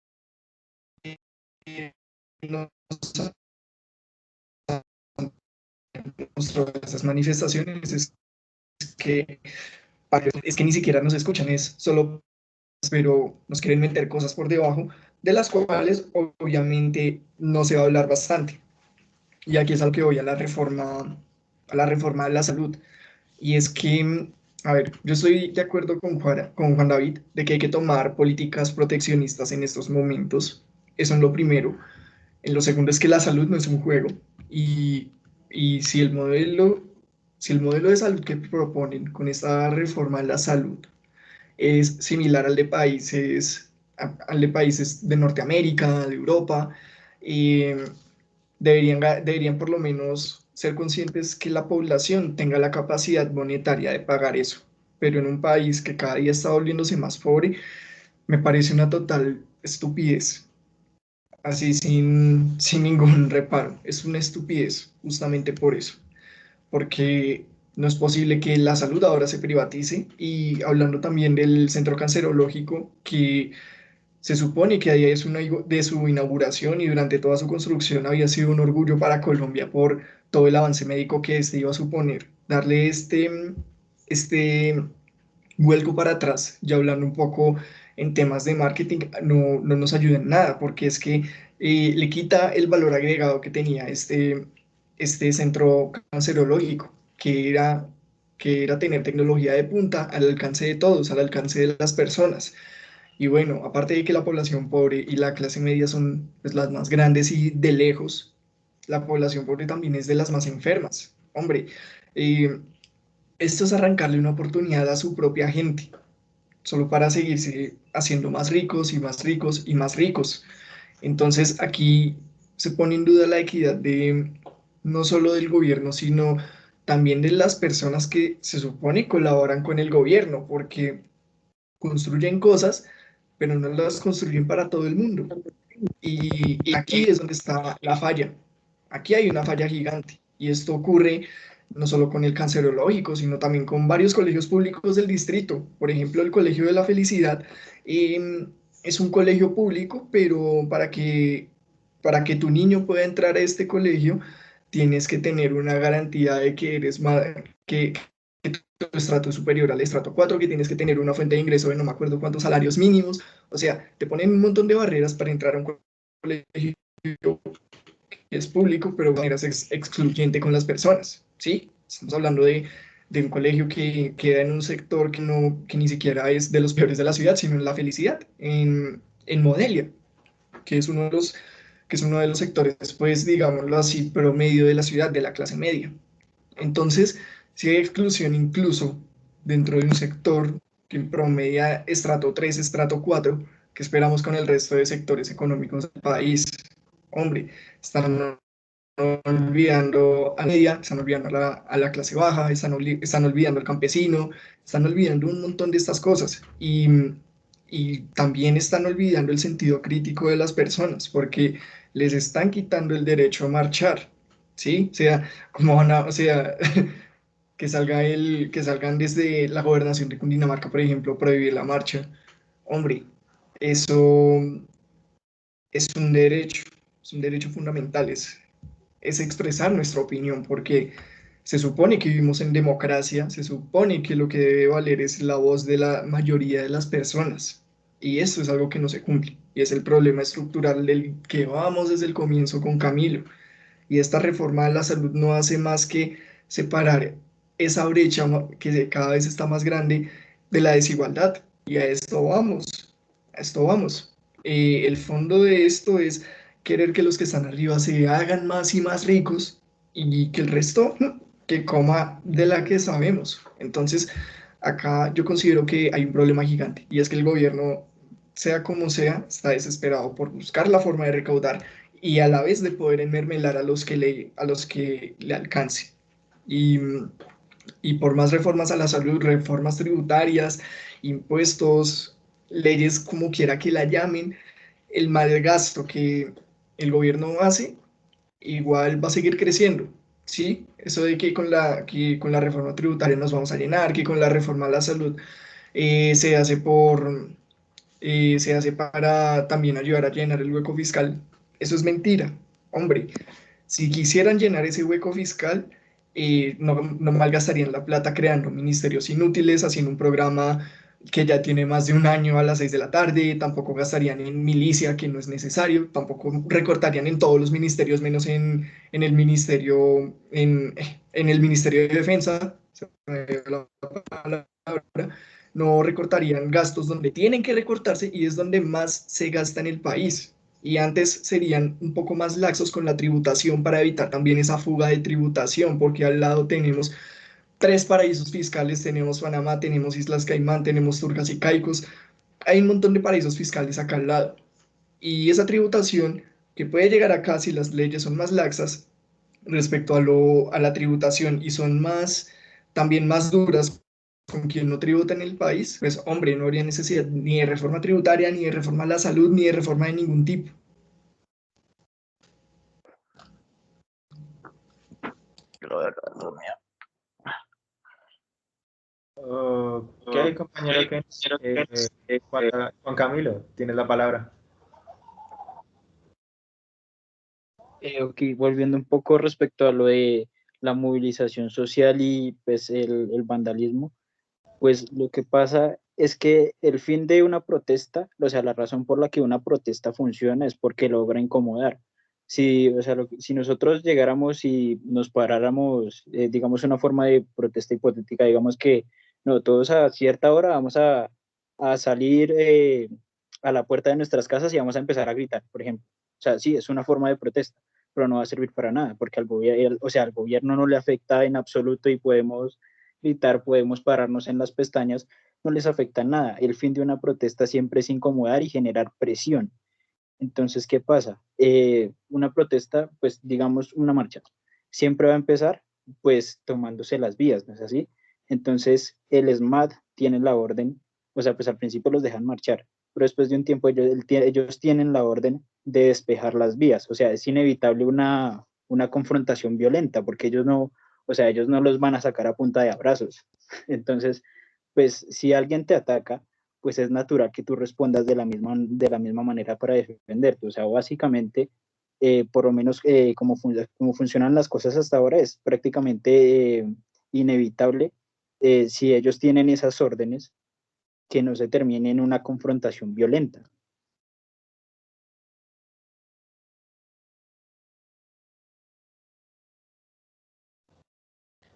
nos mostró esas manifestaciones que, es que ni siquiera nos escuchan, es solo, pero nos quieren meter cosas por debajo, de las cuales obviamente no se va a hablar bastante. Y aquí es algo que voy a la reforma de la salud. Y es que, a ver, yo estoy de acuerdo con Juan David de que hay que tomar políticas proteccionistas en estos momentos. Eso es lo primero. En lo segundo es que la salud no es un juego. Y, y si el modelo de salud que proponen con esta reforma de la salud es similar al de países de Norteamérica, de Europa, eh, deberían por lo menos ser conscientes que la población tenga la capacidad monetaria de pagar eso. Pero en un país que cada día está volviéndose más pobre, me parece una total estupidez. Así sin ningún reparo. Es una estupidez justamente por eso. Porque no es posible que la salud ahora se privatice. Y hablando también del centro cancerológico, que se supone que de su inauguración y durante toda su construcción había sido un orgullo para Colombia por todo el avance médico que este iba a suponer. Darle este vuelco para atrás, ya hablando un poco en temas de marketing, no nos ayuda en nada, porque es que le quita el valor agregado que tenía este centro cancerológico, que era tener tecnología de punta al alcance de todos, al alcance de las personas. Y bueno, aparte de que la población pobre y la clase media son pues, las más grandes y de lejos, la población pobre también es de las más enfermas. Hombre, eh, esto es arrancarle una oportunidad a su propia gente, solo para seguirse haciendo más ricos y más ricos y más ricos. Entonces aquí se pone en duda la equidad de no solo del gobierno, sino también de las personas que se supone colaboran con el gobierno, porque construyen cosas, pero no las construyen para todo el mundo. Y aquí es donde está la falla. Aquí hay una falla gigante. Y esto ocurre no solo con el cancerológico, sino también con varios colegios públicos del distrito. Por ejemplo, el Colegio de la Felicidad es un colegio público, pero para que tu niño pueda entrar a este colegio, tienes que tener una garantía de que eres que tu estrato es superior al estrato 4, que tienes que tener una fuente de ingreso de no me acuerdo cuántos salarios mínimos. O sea, te ponen un montón de barreras para entrar a un colegio que es público, pero de manera excluyente con las personas, ¿sí? Estamos hablando de un colegio que queda en un sector que ni siquiera es de los peores de la ciudad, sino en La Felicidad, en Modelia, que es uno de los sectores, pues, digámoslo así, promedio de la ciudad, de la clase media. Entonces, si hay exclusión incluso dentro de un sector que promedia estrato 3, estrato 4, que esperamos con el resto de sectores económicos del país. Hombre, están olvidando a la media, están olvidando a la clase baja, están olvidando al campesino, están olvidando un montón de estas cosas. Y también están olvidando el sentido crítico de las personas, porque les están quitando el derecho a marchar, ¿sí? O sea, ¿cómo van a, o sea, que salgan desde la gobernación de Cundinamarca, por ejemplo, prohibir la marcha? Hombre, eso es un derecho fundamental, es expresar nuestra opinión, porque se supone que vivimos en democracia, se supone que lo que debe valer es la voz de la mayoría de las personas, y eso es algo que no se cumple, y es el problema estructural del que vamos desde el comienzo con Camilo, y esta reforma de la salud no hace más que separar esa brecha que cada vez está más grande de la desigualdad, y a esto vamos, a esto vamos. El fondo de esto es querer que los que están arriba se hagan más y más ricos y que el resto que coma de la que sabemos. Entonces, acá yo considero que hay un problema gigante y es que el gobierno, sea como sea, está desesperado por buscar la forma de recaudar y a la vez de poder enmermelar a los que le alcance. Y, y por más reformas a la salud, reformas tributarias, impuestos, leyes como quiera que la llamen, el mal gasto que el gobierno hace igual va a seguir creciendo, ¿sí? Eso de que con la reforma tributaria nos vamos a llenar, que con la reforma a la salud se hace se hace para también ayudar a llenar el hueco fiscal. Eso es mentira. Hombre, si quisieran llenar ese hueco fiscal, no malgastarían la plata creando ministerios inútiles, haciendo un programa que ya tiene más de un año a las 6 de la tarde, tampoco gastarían en milicia, que no es necesario, tampoco recortarían en todos los ministerios, menos en el ministerio, en el Ministerio de Defensa, se me dio la palabra, no recortarían gastos donde tienen que recortarse y es donde más se gasta en el país. Y antes serían un poco más laxos con la tributación para evitar también esa fuga de tributación, porque al lado tenemos tres paraísos fiscales, tenemos Panamá, tenemos Islas Caimán, tenemos Turcas y Caicos, hay un montón de paraísos fiscales acá al lado. Y esa tributación que puede llegar acá si las leyes son más laxas respecto a la tributación y son también más duras con quien no tributa en el país, pues hombre, no habría necesidad ni de reforma tributaria, ni de reforma a la salud, ni de reforma de ningún tipo. Ok, compañero Juan Camilo, tienes la palabra. Ok, volviendo un poco respecto a lo de la movilización social y pues el vandalismo, pues lo que pasa es que el fin de una protesta, o sea, la razón por la que una protesta funciona es porque logra incomodar. Si, o sea, si nosotros llegáramos y nos paráramos, digamos, una forma de protesta hipotética, digamos que no, todos a cierta hora vamos a salir a la puerta de nuestras casas y vamos a empezar a gritar, por ejemplo. O sea, sí, es una forma de protesta, pero no va a servir para nada, porque al gobierno no le afecta en absoluto y podemos gritar, podemos pararnos en las pestañas, no les afecta nada. El fin de una protesta siempre es incomodar y generar presión. Entonces, ¿qué pasa? Una protesta, pues digamos una marcha, siempre va a empezar pues tomándose las vías, ¿no es así? Entonces, el SMAT tiene la orden, o sea, pues al principio los dejan marchar, pero después de un tiempo ellos tienen la orden de despejar las vías, o sea, es inevitable una confrontación violenta, porque ellos no, o sea, ellos no los van a sacar a punta de abrazos. Entonces, pues si alguien te ataca, pues es natural que tú respondas de la misma manera para defenderte. O sea, básicamente, por lo menos como funcionan las cosas hasta ahora, es prácticamente inevitable si ellos tienen esas órdenes que no se termine en una confrontación violenta.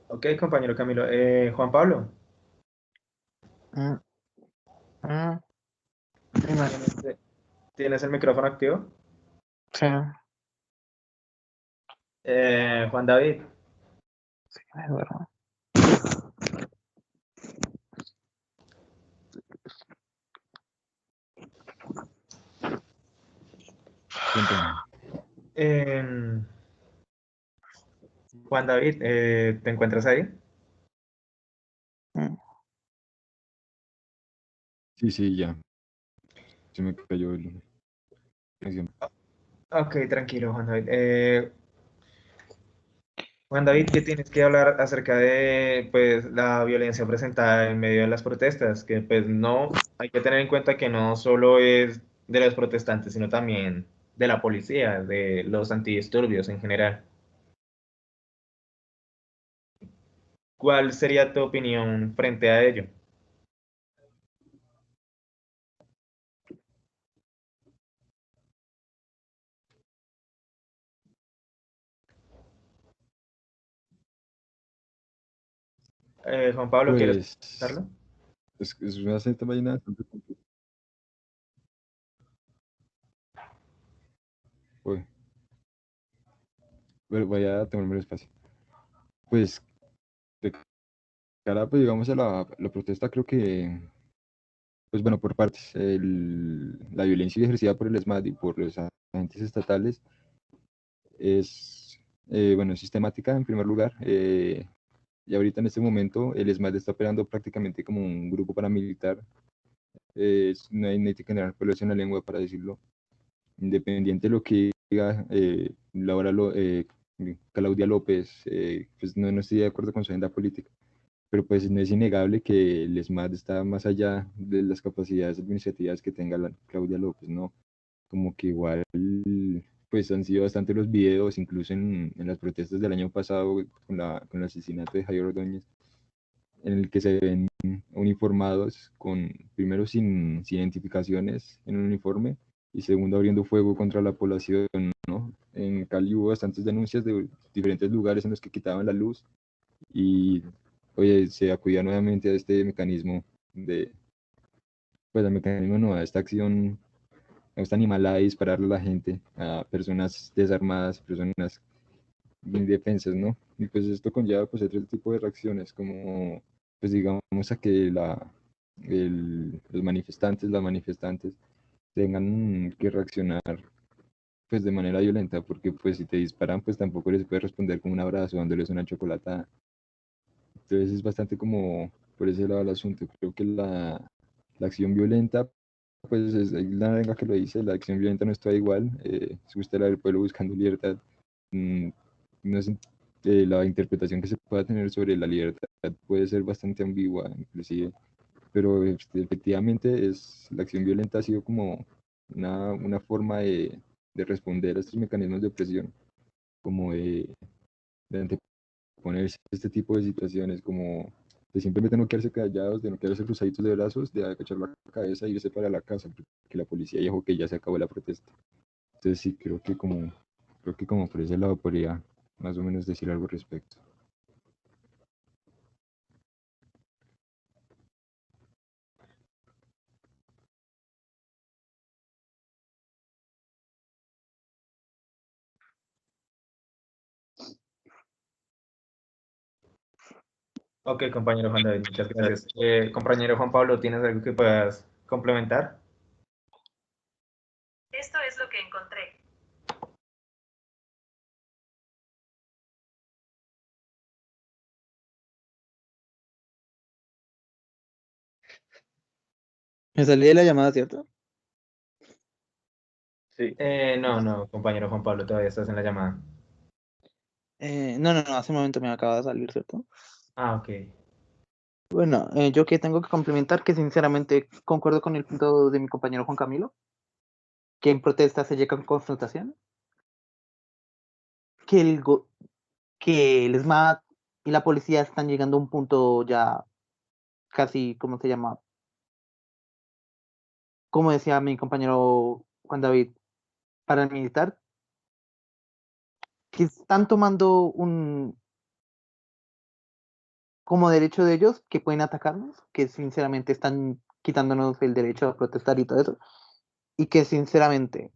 Ok, compañero Camilo. Juan Pablo, Mm, mm, dime. ¿tienes el micrófono activo? Sí, Juan David, sí, me duermo. Cuéntame. em, Juan David, ¿te encuentras ahí? Mm, Sí, sí, ya. Se me cayó el... conexión. Ok, tranquilo, Juan David. Juan David, ¿qué tienes que hablar acerca de pues, la violencia presentada en medio de las protestas? Que pues no, hay que tener en cuenta que no solo es de los protestantes, sino también de la policía, de los antidisturbios en general. ¿Cuál sería tu opinión frente a ello? Juan Pablo, ¿quieres Pues comentarlo? es una cierta vaina bastante compleja. Uy, voy a tomarme el espacio. Pues de cara, pues digamos a la protesta, creo que, pues bueno, por partes, la violencia ejercida por el ESMAD y por los agentes estatales es, bueno, sistemática en primer lugar. Y ahorita en este momento el ESMAD está operando prácticamente como un grupo paramilitar. No hay ni que generar pelos en la lengua para decirlo. Independiente de lo que diga Claudia López, pues no estoy de acuerdo con su agenda política, pero pues no es innegable que el ESMAD está más allá de las capacidades administrativas que tenga Claudia López, ¿no? Como que igual, pues han sido bastante los videos, incluso en las protestas del año pasado con el asesinato de Javier Ordóñez, en el que se ven uniformados primero sin identificaciones en el uniforme y segundo abriendo fuego contra la población, ¿no? En Cali hubo bastantes denuncias de diferentes lugares en los que quitaban la luz y, oye, se acudía nuevamente a este mecanismo pues al mecanismo no, a esta acción, a esta animalada de dispararle a la gente, a personas desarmadas, personas indefensas, ¿no? Y pues esto conlleva pues otro tipo de reacciones, como pues digamos a que los manifestantes, las manifestantes tengan que reaccionar pues de manera violenta, porque pues si te disparan pues tampoco les puedes responder con un abrazo dándoles una chocolatada. Entonces es bastante como por ese lado el asunto. Creo que la acción violenta, pues es la venga que lo dice, la acción violenta no está igual. Si usted la del pueblo buscando libertad, mm, no sé, la interpretación que se pueda tener sobre la libertad puede ser bastante ambigua, inclusive, pero efectivamente la acción violenta ha sido como una forma de responder a estos mecanismos de opresión, como de anteponerse a este tipo de situaciones, como de simplemente no quedarse callados, de no quedarse cruzaditos de brazos, de agachar la cabeza y irse para la casa, porque la policía dijo que ya se acabó la protesta. Entonces sí, creo que como por ese lado podría más o menos decir algo al respecto. Ok, compañero Juan David, muchas gracias. Compañero Juan Pablo, ¿tienes algo que puedas complementar? Esto es lo que encontré. Me salí de la llamada, ¿cierto? Sí. No, compañero Juan Pablo, todavía estás en la llamada. No, hace un momento me acaba de salir, ¿cierto? Ah, ok. Bueno, yo que tengo que complementar que sinceramente concuerdo con el punto de mi compañero Juan Camilo, que en protesta se llega a confrontación, que que el SMAT y la policía están llegando a un punto ya casi, ¿cómo se llama? Como decía mi compañero Juan David, paramilitar, que están tomando un como derecho de ellos que pueden atacarnos, que sinceramente están quitándonos el derecho a protestar y todo eso, y que sinceramente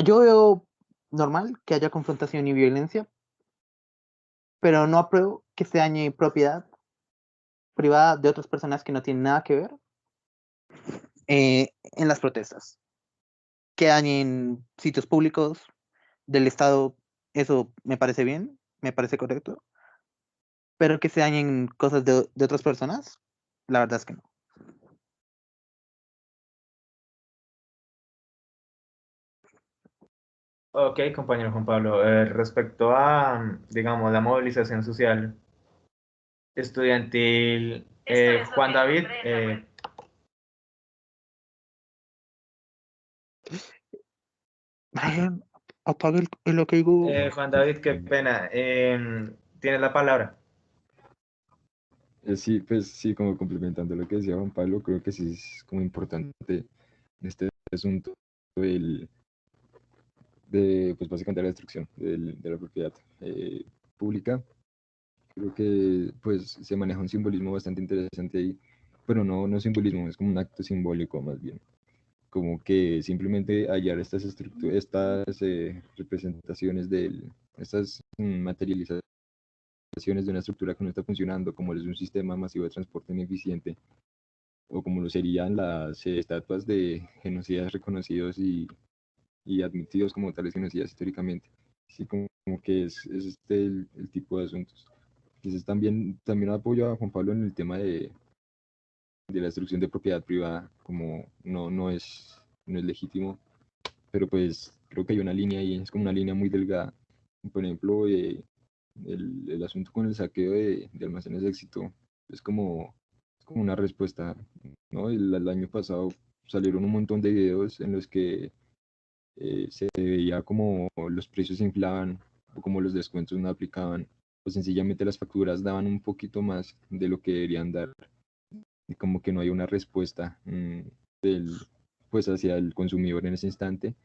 yo veo normal que haya confrontación y violencia, pero no apruebo que se dañe propiedad privada de otras personas que no tienen nada que ver en las protestas. Que dañen sitios públicos del Estado, eso me parece bien, me parece correcto, pero que se dañen cosas de otras personas, la verdad es que no. Ok, compañero Juan Pablo, respecto a, digamos, la movilización social estudiantil, Esto es lo Juan que David, encontré en la web. Brian, apaga lo que digo. Juan David, qué pena, tienes la palabra. Sí, pues sí, como complementando lo que decía Juan Pablo, creo que sí es como importante en este asunto del, de, pues básicamente la destrucción de la propiedad pública. Creo que pues se maneja un simbolismo bastante interesante ahí, pero no simbolismo, es como un acto simbólico más bien, como que simplemente hallar estas estructuras, estas representaciones estas materializaciones de una estructura que no está funcionando, como es un sistema masivo de transporte ineficiente, o como lo serían las estatuas de genocidas reconocidos y admitidos como tales genocidas históricamente. Sí, como que es este el tipo de asuntos. Entonces también apoyo a Juan Pablo en el tema de la destrucción de propiedad privada, como no es legítimo, pero pues creo que hay una línea ahí, es como una línea muy delgada. Por ejemplo, el asunto con el saqueo de almacenes de éxito es como una respuesta, ¿no? El año pasado salieron un montón de videos en los que se veía como los precios se inflaban o como los descuentos no aplicaban, pues sencillamente las facturas daban un poquito más de lo que deberían dar y como que no hay una respuesta del, pues hacia el consumidor en ese instante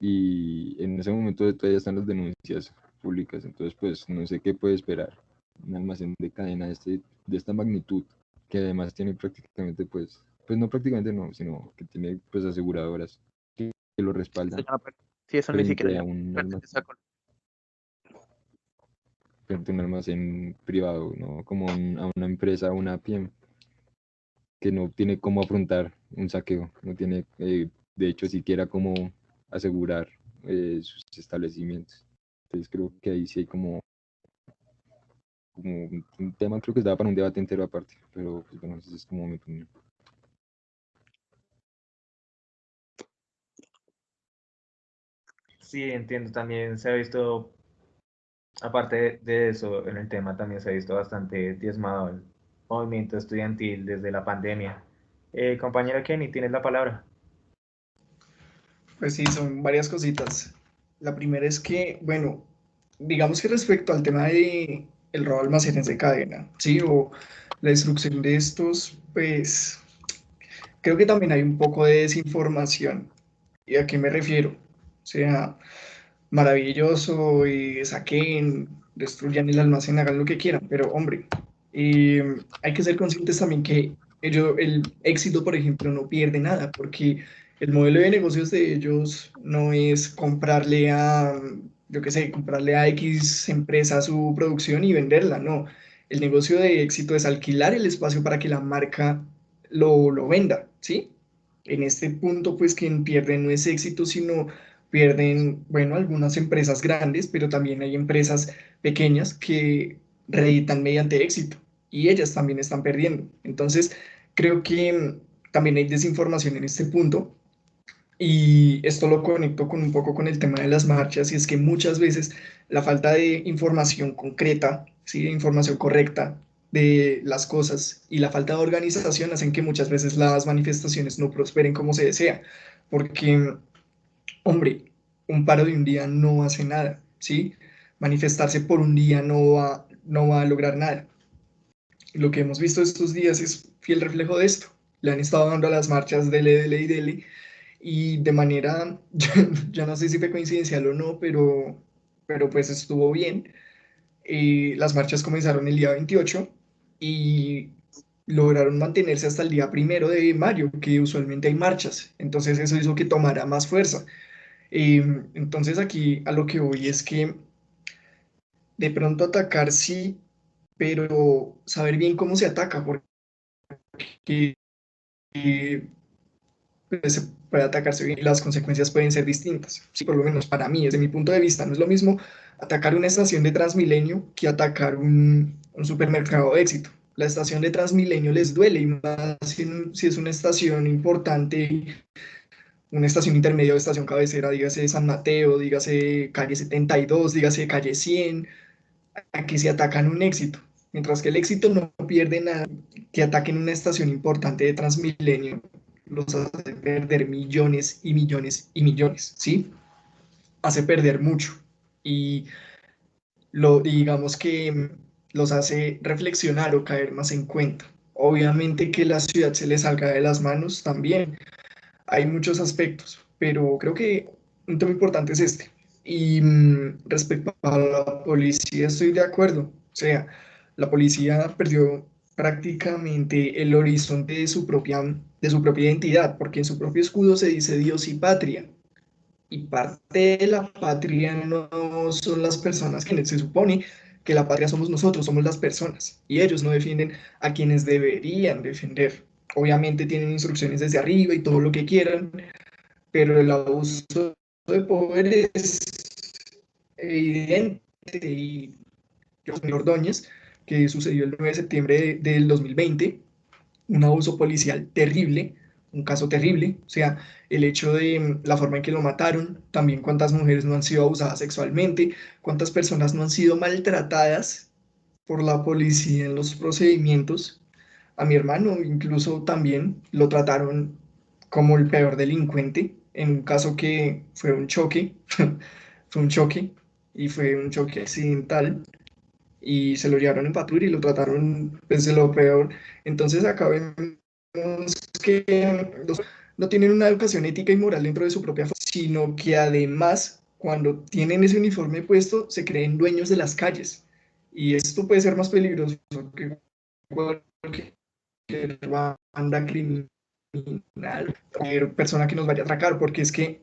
y en ese momento todavía están las denuncias públicas, entonces pues no sé qué puede esperar un almacén de cadena de esta magnitud que además tiene prácticamente pues no prácticamente no, sino que tiene pues aseguradoras que lo Eso respaldan ya no sí, eso ni siquiera frente a ya un pertenece almacén, frente a un almacén privado, ¿no? Como a una empresa, una pyme, que no tiene cómo afrontar un saqueo, no tiene, de hecho, siquiera cómo asegurar sus establecimientos. Entonces creo que ahí sí hay como un tema, creo que da para un debate entero aparte, pero pues, bueno, esa es como mi opinión. Sí, entiendo, también se ha visto, aparte de eso, en el tema también se ha visto bastante diezmado el movimiento estudiantil desde la pandemia. Compañero Kenny, tienes la palabra. Pues sí, son varias cositas. La primera es que, bueno, digamos que respecto al tema de el robo de almacenes de cadena, ¿sí? O la destrucción de estos, pues creo que también hay un poco de desinformación. ¿Y a qué me refiero? O sea, maravilloso y saquen, destruyan el almacén, hagan lo que quieran, pero hombre, hay que ser conscientes también que el éxito, por ejemplo, no pierde nada, porque el modelo de negocios de ellos no es comprarle a, yo qué sé, comprarle a X empresa su producción y venderla, no. El negocio de éxito es alquilar el espacio para que la marca lo venda, ¿sí? En este punto, pues quien pierde no es éxito, sino pierden, bueno, algunas empresas grandes, pero también hay empresas pequeñas que reeditan mediante éxito y ellas también están perdiendo. Entonces, creo que también hay desinformación en este punto y esto lo conecto con un poco con el tema de las marchas y es que muchas veces la falta de información concreta, ¿sí? De información correcta de las cosas y la falta de organización hacen que muchas veces las manifestaciones no prosperen como se desea, porque, hombre, un paro de un día no hace nada, ¿sí? Manifestarse por un día no va a lograr nada. Lo que hemos visto estos días es fiel reflejo de esto. Le han estado dando a las marchas dele, dele y dele, y de manera, yo no sé si fue coincidencial o no, pero pues estuvo bien. Las marchas comenzaron el día 28 y lograron mantenerse hasta el día 1 de mayo, que usualmente hay marchas. Entonces eso hizo que tomara más fuerza. Entonces aquí a lo que voy es que de pronto atacar sí, pero saber bien cómo se ataca, porque pues, se puede atacarse bien y las consecuencias pueden ser distintas. Sí, por lo menos para mí, desde mi punto de vista, no es lo mismo atacar una estación de Transmilenio que atacar un supermercado de éxito. La estación de Transmilenio les duele, y más si es una estación importante, una estación intermedia o estación cabecera, dígase San Mateo, dígase calle 72, dígase calle 100, aquí se atacan un éxito. Mientras que el éxito no pierde nada, que ataquen una estación importante de Transmilenio los hace perder millones y millones y millones, ¿sí? Hace perder mucho y digamos que los hace reflexionar o caer más en cuenta. Obviamente que la ciudad se les salga de las manos también. Hay muchos aspectos, pero creo que un tema importante es este. Y respecto a la policía, estoy de acuerdo. O sea, la policía perdió prácticamente el horizonte de su propia identidad, porque en su propio escudo se dice Dios y patria. Y parte de la patria no son las personas, quienes se supone que la patria somos nosotros, somos las personas. Y ellos no defienden a quienes deberían defender. Obviamente tienen instrucciones desde arriba y todo lo que quieran, pero el abuso de poder es evidente. Y en Ordóñez, que sucedió el 9 de septiembre del 2020, un abuso policial terrible, un caso terrible, o sea, el hecho de la forma en que lo mataron, también cuántas mujeres no han sido abusadas sexualmente, cuántas personas no han sido maltratadas por la policía en los procedimientos. A mi hermano incluso también lo trataron como el peor delincuente en un caso que fue un choque, fue un choque y fue un choque accidental y se lo llevaron en patrulla y lo trataron pues, de lo peor. Entonces acá vemos que no tienen una educación ética y moral dentro de su propia familia, sino que además cuando tienen ese uniforme puesto se creen dueños de las calles. Y esto puede ser más peligroso que cualquier banda criminal, cualquier persona que nos vaya a atracar, porque es que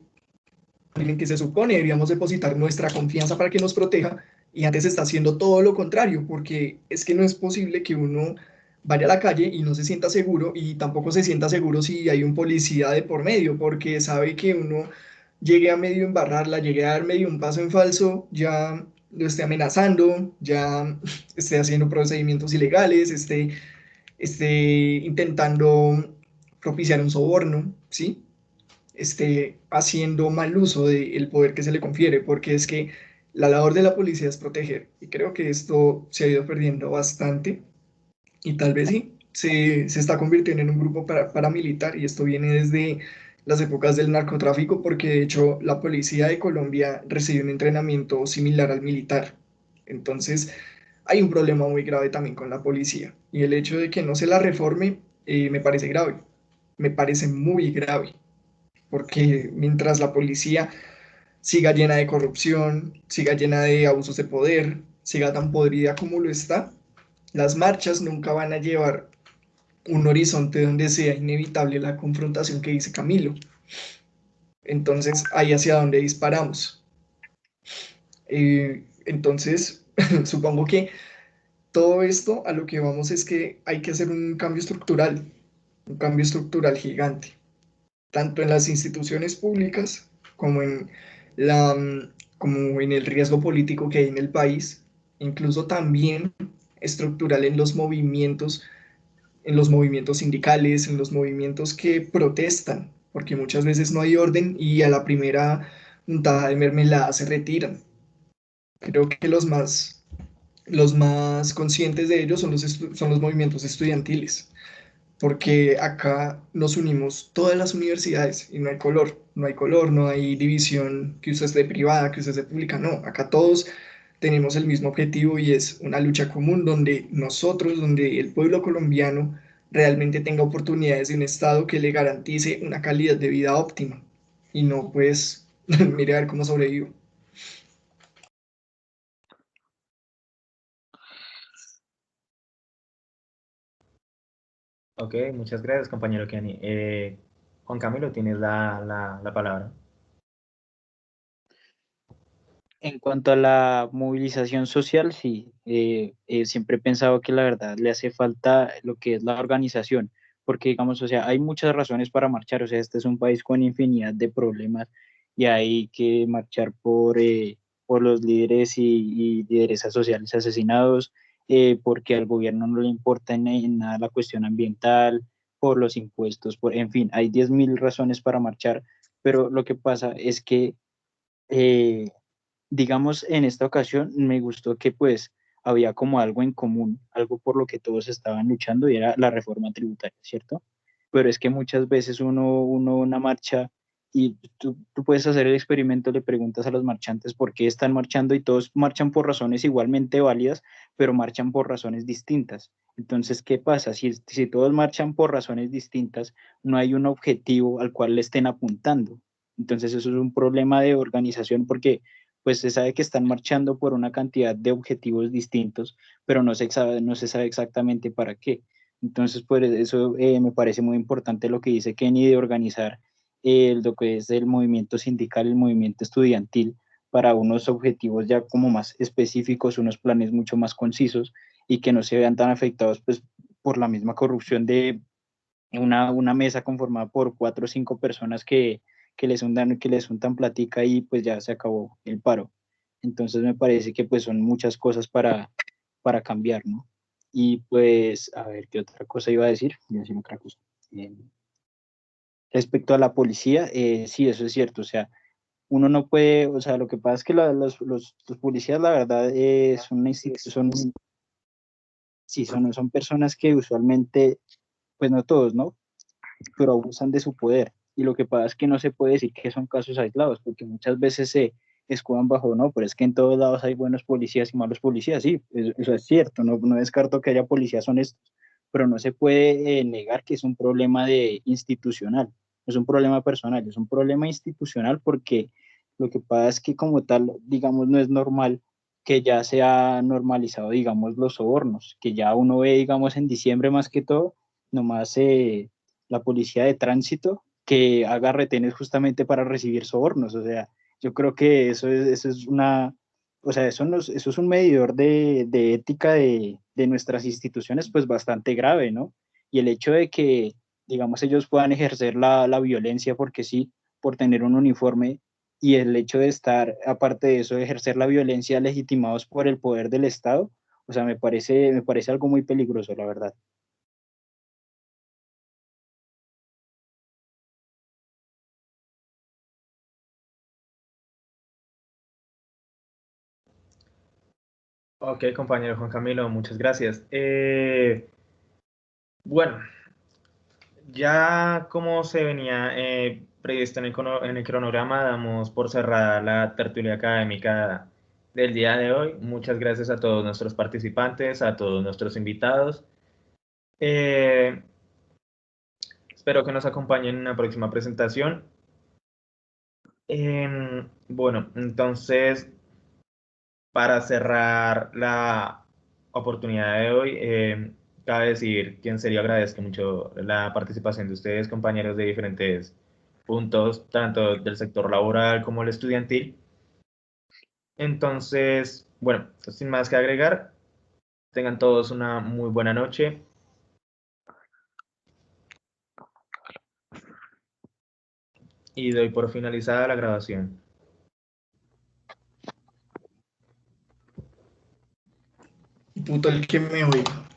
en que se supone deberíamos depositar nuestra confianza para que nos proteja y antes está haciendo todo lo contrario, porque es que no es posible que uno vaya a la calle y no se sienta seguro y tampoco se sienta seguro si hay un policía de por medio, porque sabe que uno llegue a medio embarrarla, llegue a dar medio un paso en falso, ya lo esté amenazando, ya esté haciendo procedimientos ilegales, esté intentando propiciar un soborno, ¿sí? Esté haciendo mal uso del poder que se le confiere, porque es que la labor de la policía es proteger, y creo que esto se ha ido perdiendo bastante, y tal vez sí, se está convirtiendo en un grupo paramilitar, y esto viene desde las épocas del narcotráfico, porque de hecho la policía de Colombia recibe un entrenamiento similar al militar. Entonces, hay un problema muy grave también con la policía, y el hecho de que no se la reforme me parece grave, me parece muy grave porque mientras la policía siga llena de corrupción, siga llena de abusos de poder, siga tan podrida como lo está, las marchas nunca van a llevar un horizonte donde sea inevitable la confrontación que dice Camilo. Entonces, ahí hacia donde disparamos. Entonces, supongo que todo esto a lo que vamos es que hay que hacer un cambio estructural gigante, tanto en las instituciones públicas como en como en el riesgo político que hay en el país, incluso también estructural en los movimientos sindicales, en los movimientos que protestan, porque muchas veces no hay orden y a la primera untada de mermelada se retiran. Creo que los más conscientes de ellos son los movimientos estudiantiles, porque acá nos unimos todas las universidades y no hay división que usted es de privada, que usted es de pública, no, acá todos tenemos el mismo objetivo y es una lucha común donde nosotros, donde el pueblo colombiano realmente tenga oportunidades de un Estado que le garantice una calidad de vida óptima y no pues mire a ver cómo sobrevivo. Ok, muchas gracias, compañero Kenny. Juan Camilo, tienes la palabra. En cuanto a la movilización social, sí, siempre he pensado que la verdad le hace falta lo que es la organización, porque digamos, o sea, hay muchas razones para marchar, o sea, este es un país con infinidad de problemas y hay que marchar por los líderes y lideresas sociales asesinados, porque al gobierno no le importa en nada la cuestión ambiental, por los impuestos, en fin, hay 10.000 razones para marchar, pero lo que pasa es que... eh, digamos, en esta ocasión me gustó que pues había como algo en común, algo por lo que todos estaban luchando y era la reforma tributaria, ¿cierto? Pero es que muchas veces uno una marcha y tú puedes hacer el experimento, le preguntas a los marchantes por qué están marchando y todos marchan por razones igualmente válidas, pero marchan por razones distintas. Entonces, ¿qué pasa? Si todos marchan por razones distintas, no hay un objetivo al cual le estén apuntando. Entonces, eso es un problema de organización porque pues se sabe que están marchando por una cantidad de objetivos distintos, pero no se sabe exactamente para qué. Entonces, por eso me parece muy importante lo que dice Kenny de organizar lo que es el movimiento sindical, el movimiento estudiantil, para unos objetivos ya como más específicos, unos planes mucho más concisos y que no se vean tan afectados pues, por la misma corrupción de una mesa conformada por 4 o 5 personas que les untan platica y pues ya se acabó el paro. Entonces me parece que pues son muchas cosas para cambiar, ¿no? Y pues, a ver, ¿qué otra cosa iba a decir? Iba a decir otra cosa. Eh, Respecto a la policía, sí, eso es cierto, o sea, uno no puede, o sea, lo que pasa es que los policías, la verdad, son, sí, son personas que usualmente, pues no todos, ¿no? Pero abusan de su poder. Y lo que pasa es que no se puede decir que son casos aislados, porque muchas veces se escudan bajo, no, pero es que en todos lados hay buenos policías y malos policías, sí, eso es cierto, no descarto que haya policías honestos, pero no se puede negar que es un problema institucional, no es un problema personal, es un problema institucional porque lo que pasa es que como tal, digamos, no es normal que ya se ha normalizado, digamos, los sobornos, que ya uno ve, digamos, en diciembre más que todo, nomás la policía de tránsito que haga retenes justamente para recibir sobornos. O sea, yo creo que eso es una, o sea, eso es un medidor de ética de nuestras instituciones, pues bastante grave, ¿no? Y el hecho de que, digamos, ellos puedan ejercer la violencia porque sí, por tener un uniforme, y el hecho de estar, aparte de eso, de ejercer la violencia legitimados por el poder del Estado, o sea, me parece algo muy peligroso, la verdad. Ok, compañero Juan Camilo, muchas gracias. Bueno, ya como se venía previsto en el cronograma, damos por cerrada la tertulia académica del día de hoy. Muchas gracias a todos nuestros participantes, a todos nuestros invitados. Eh, Espero que nos acompañen en una próxima presentación. Bueno, entonces, para cerrar la oportunidad de hoy, cabe decir que en serio agradezco mucho la participación de ustedes, compañeros de diferentes puntos, tanto del sector laboral como el estudiantil. Entonces, bueno, sin más que agregar, Tengan todos una muy buena noche. Y doy por finalizada la grabación. Puto el que me oiga.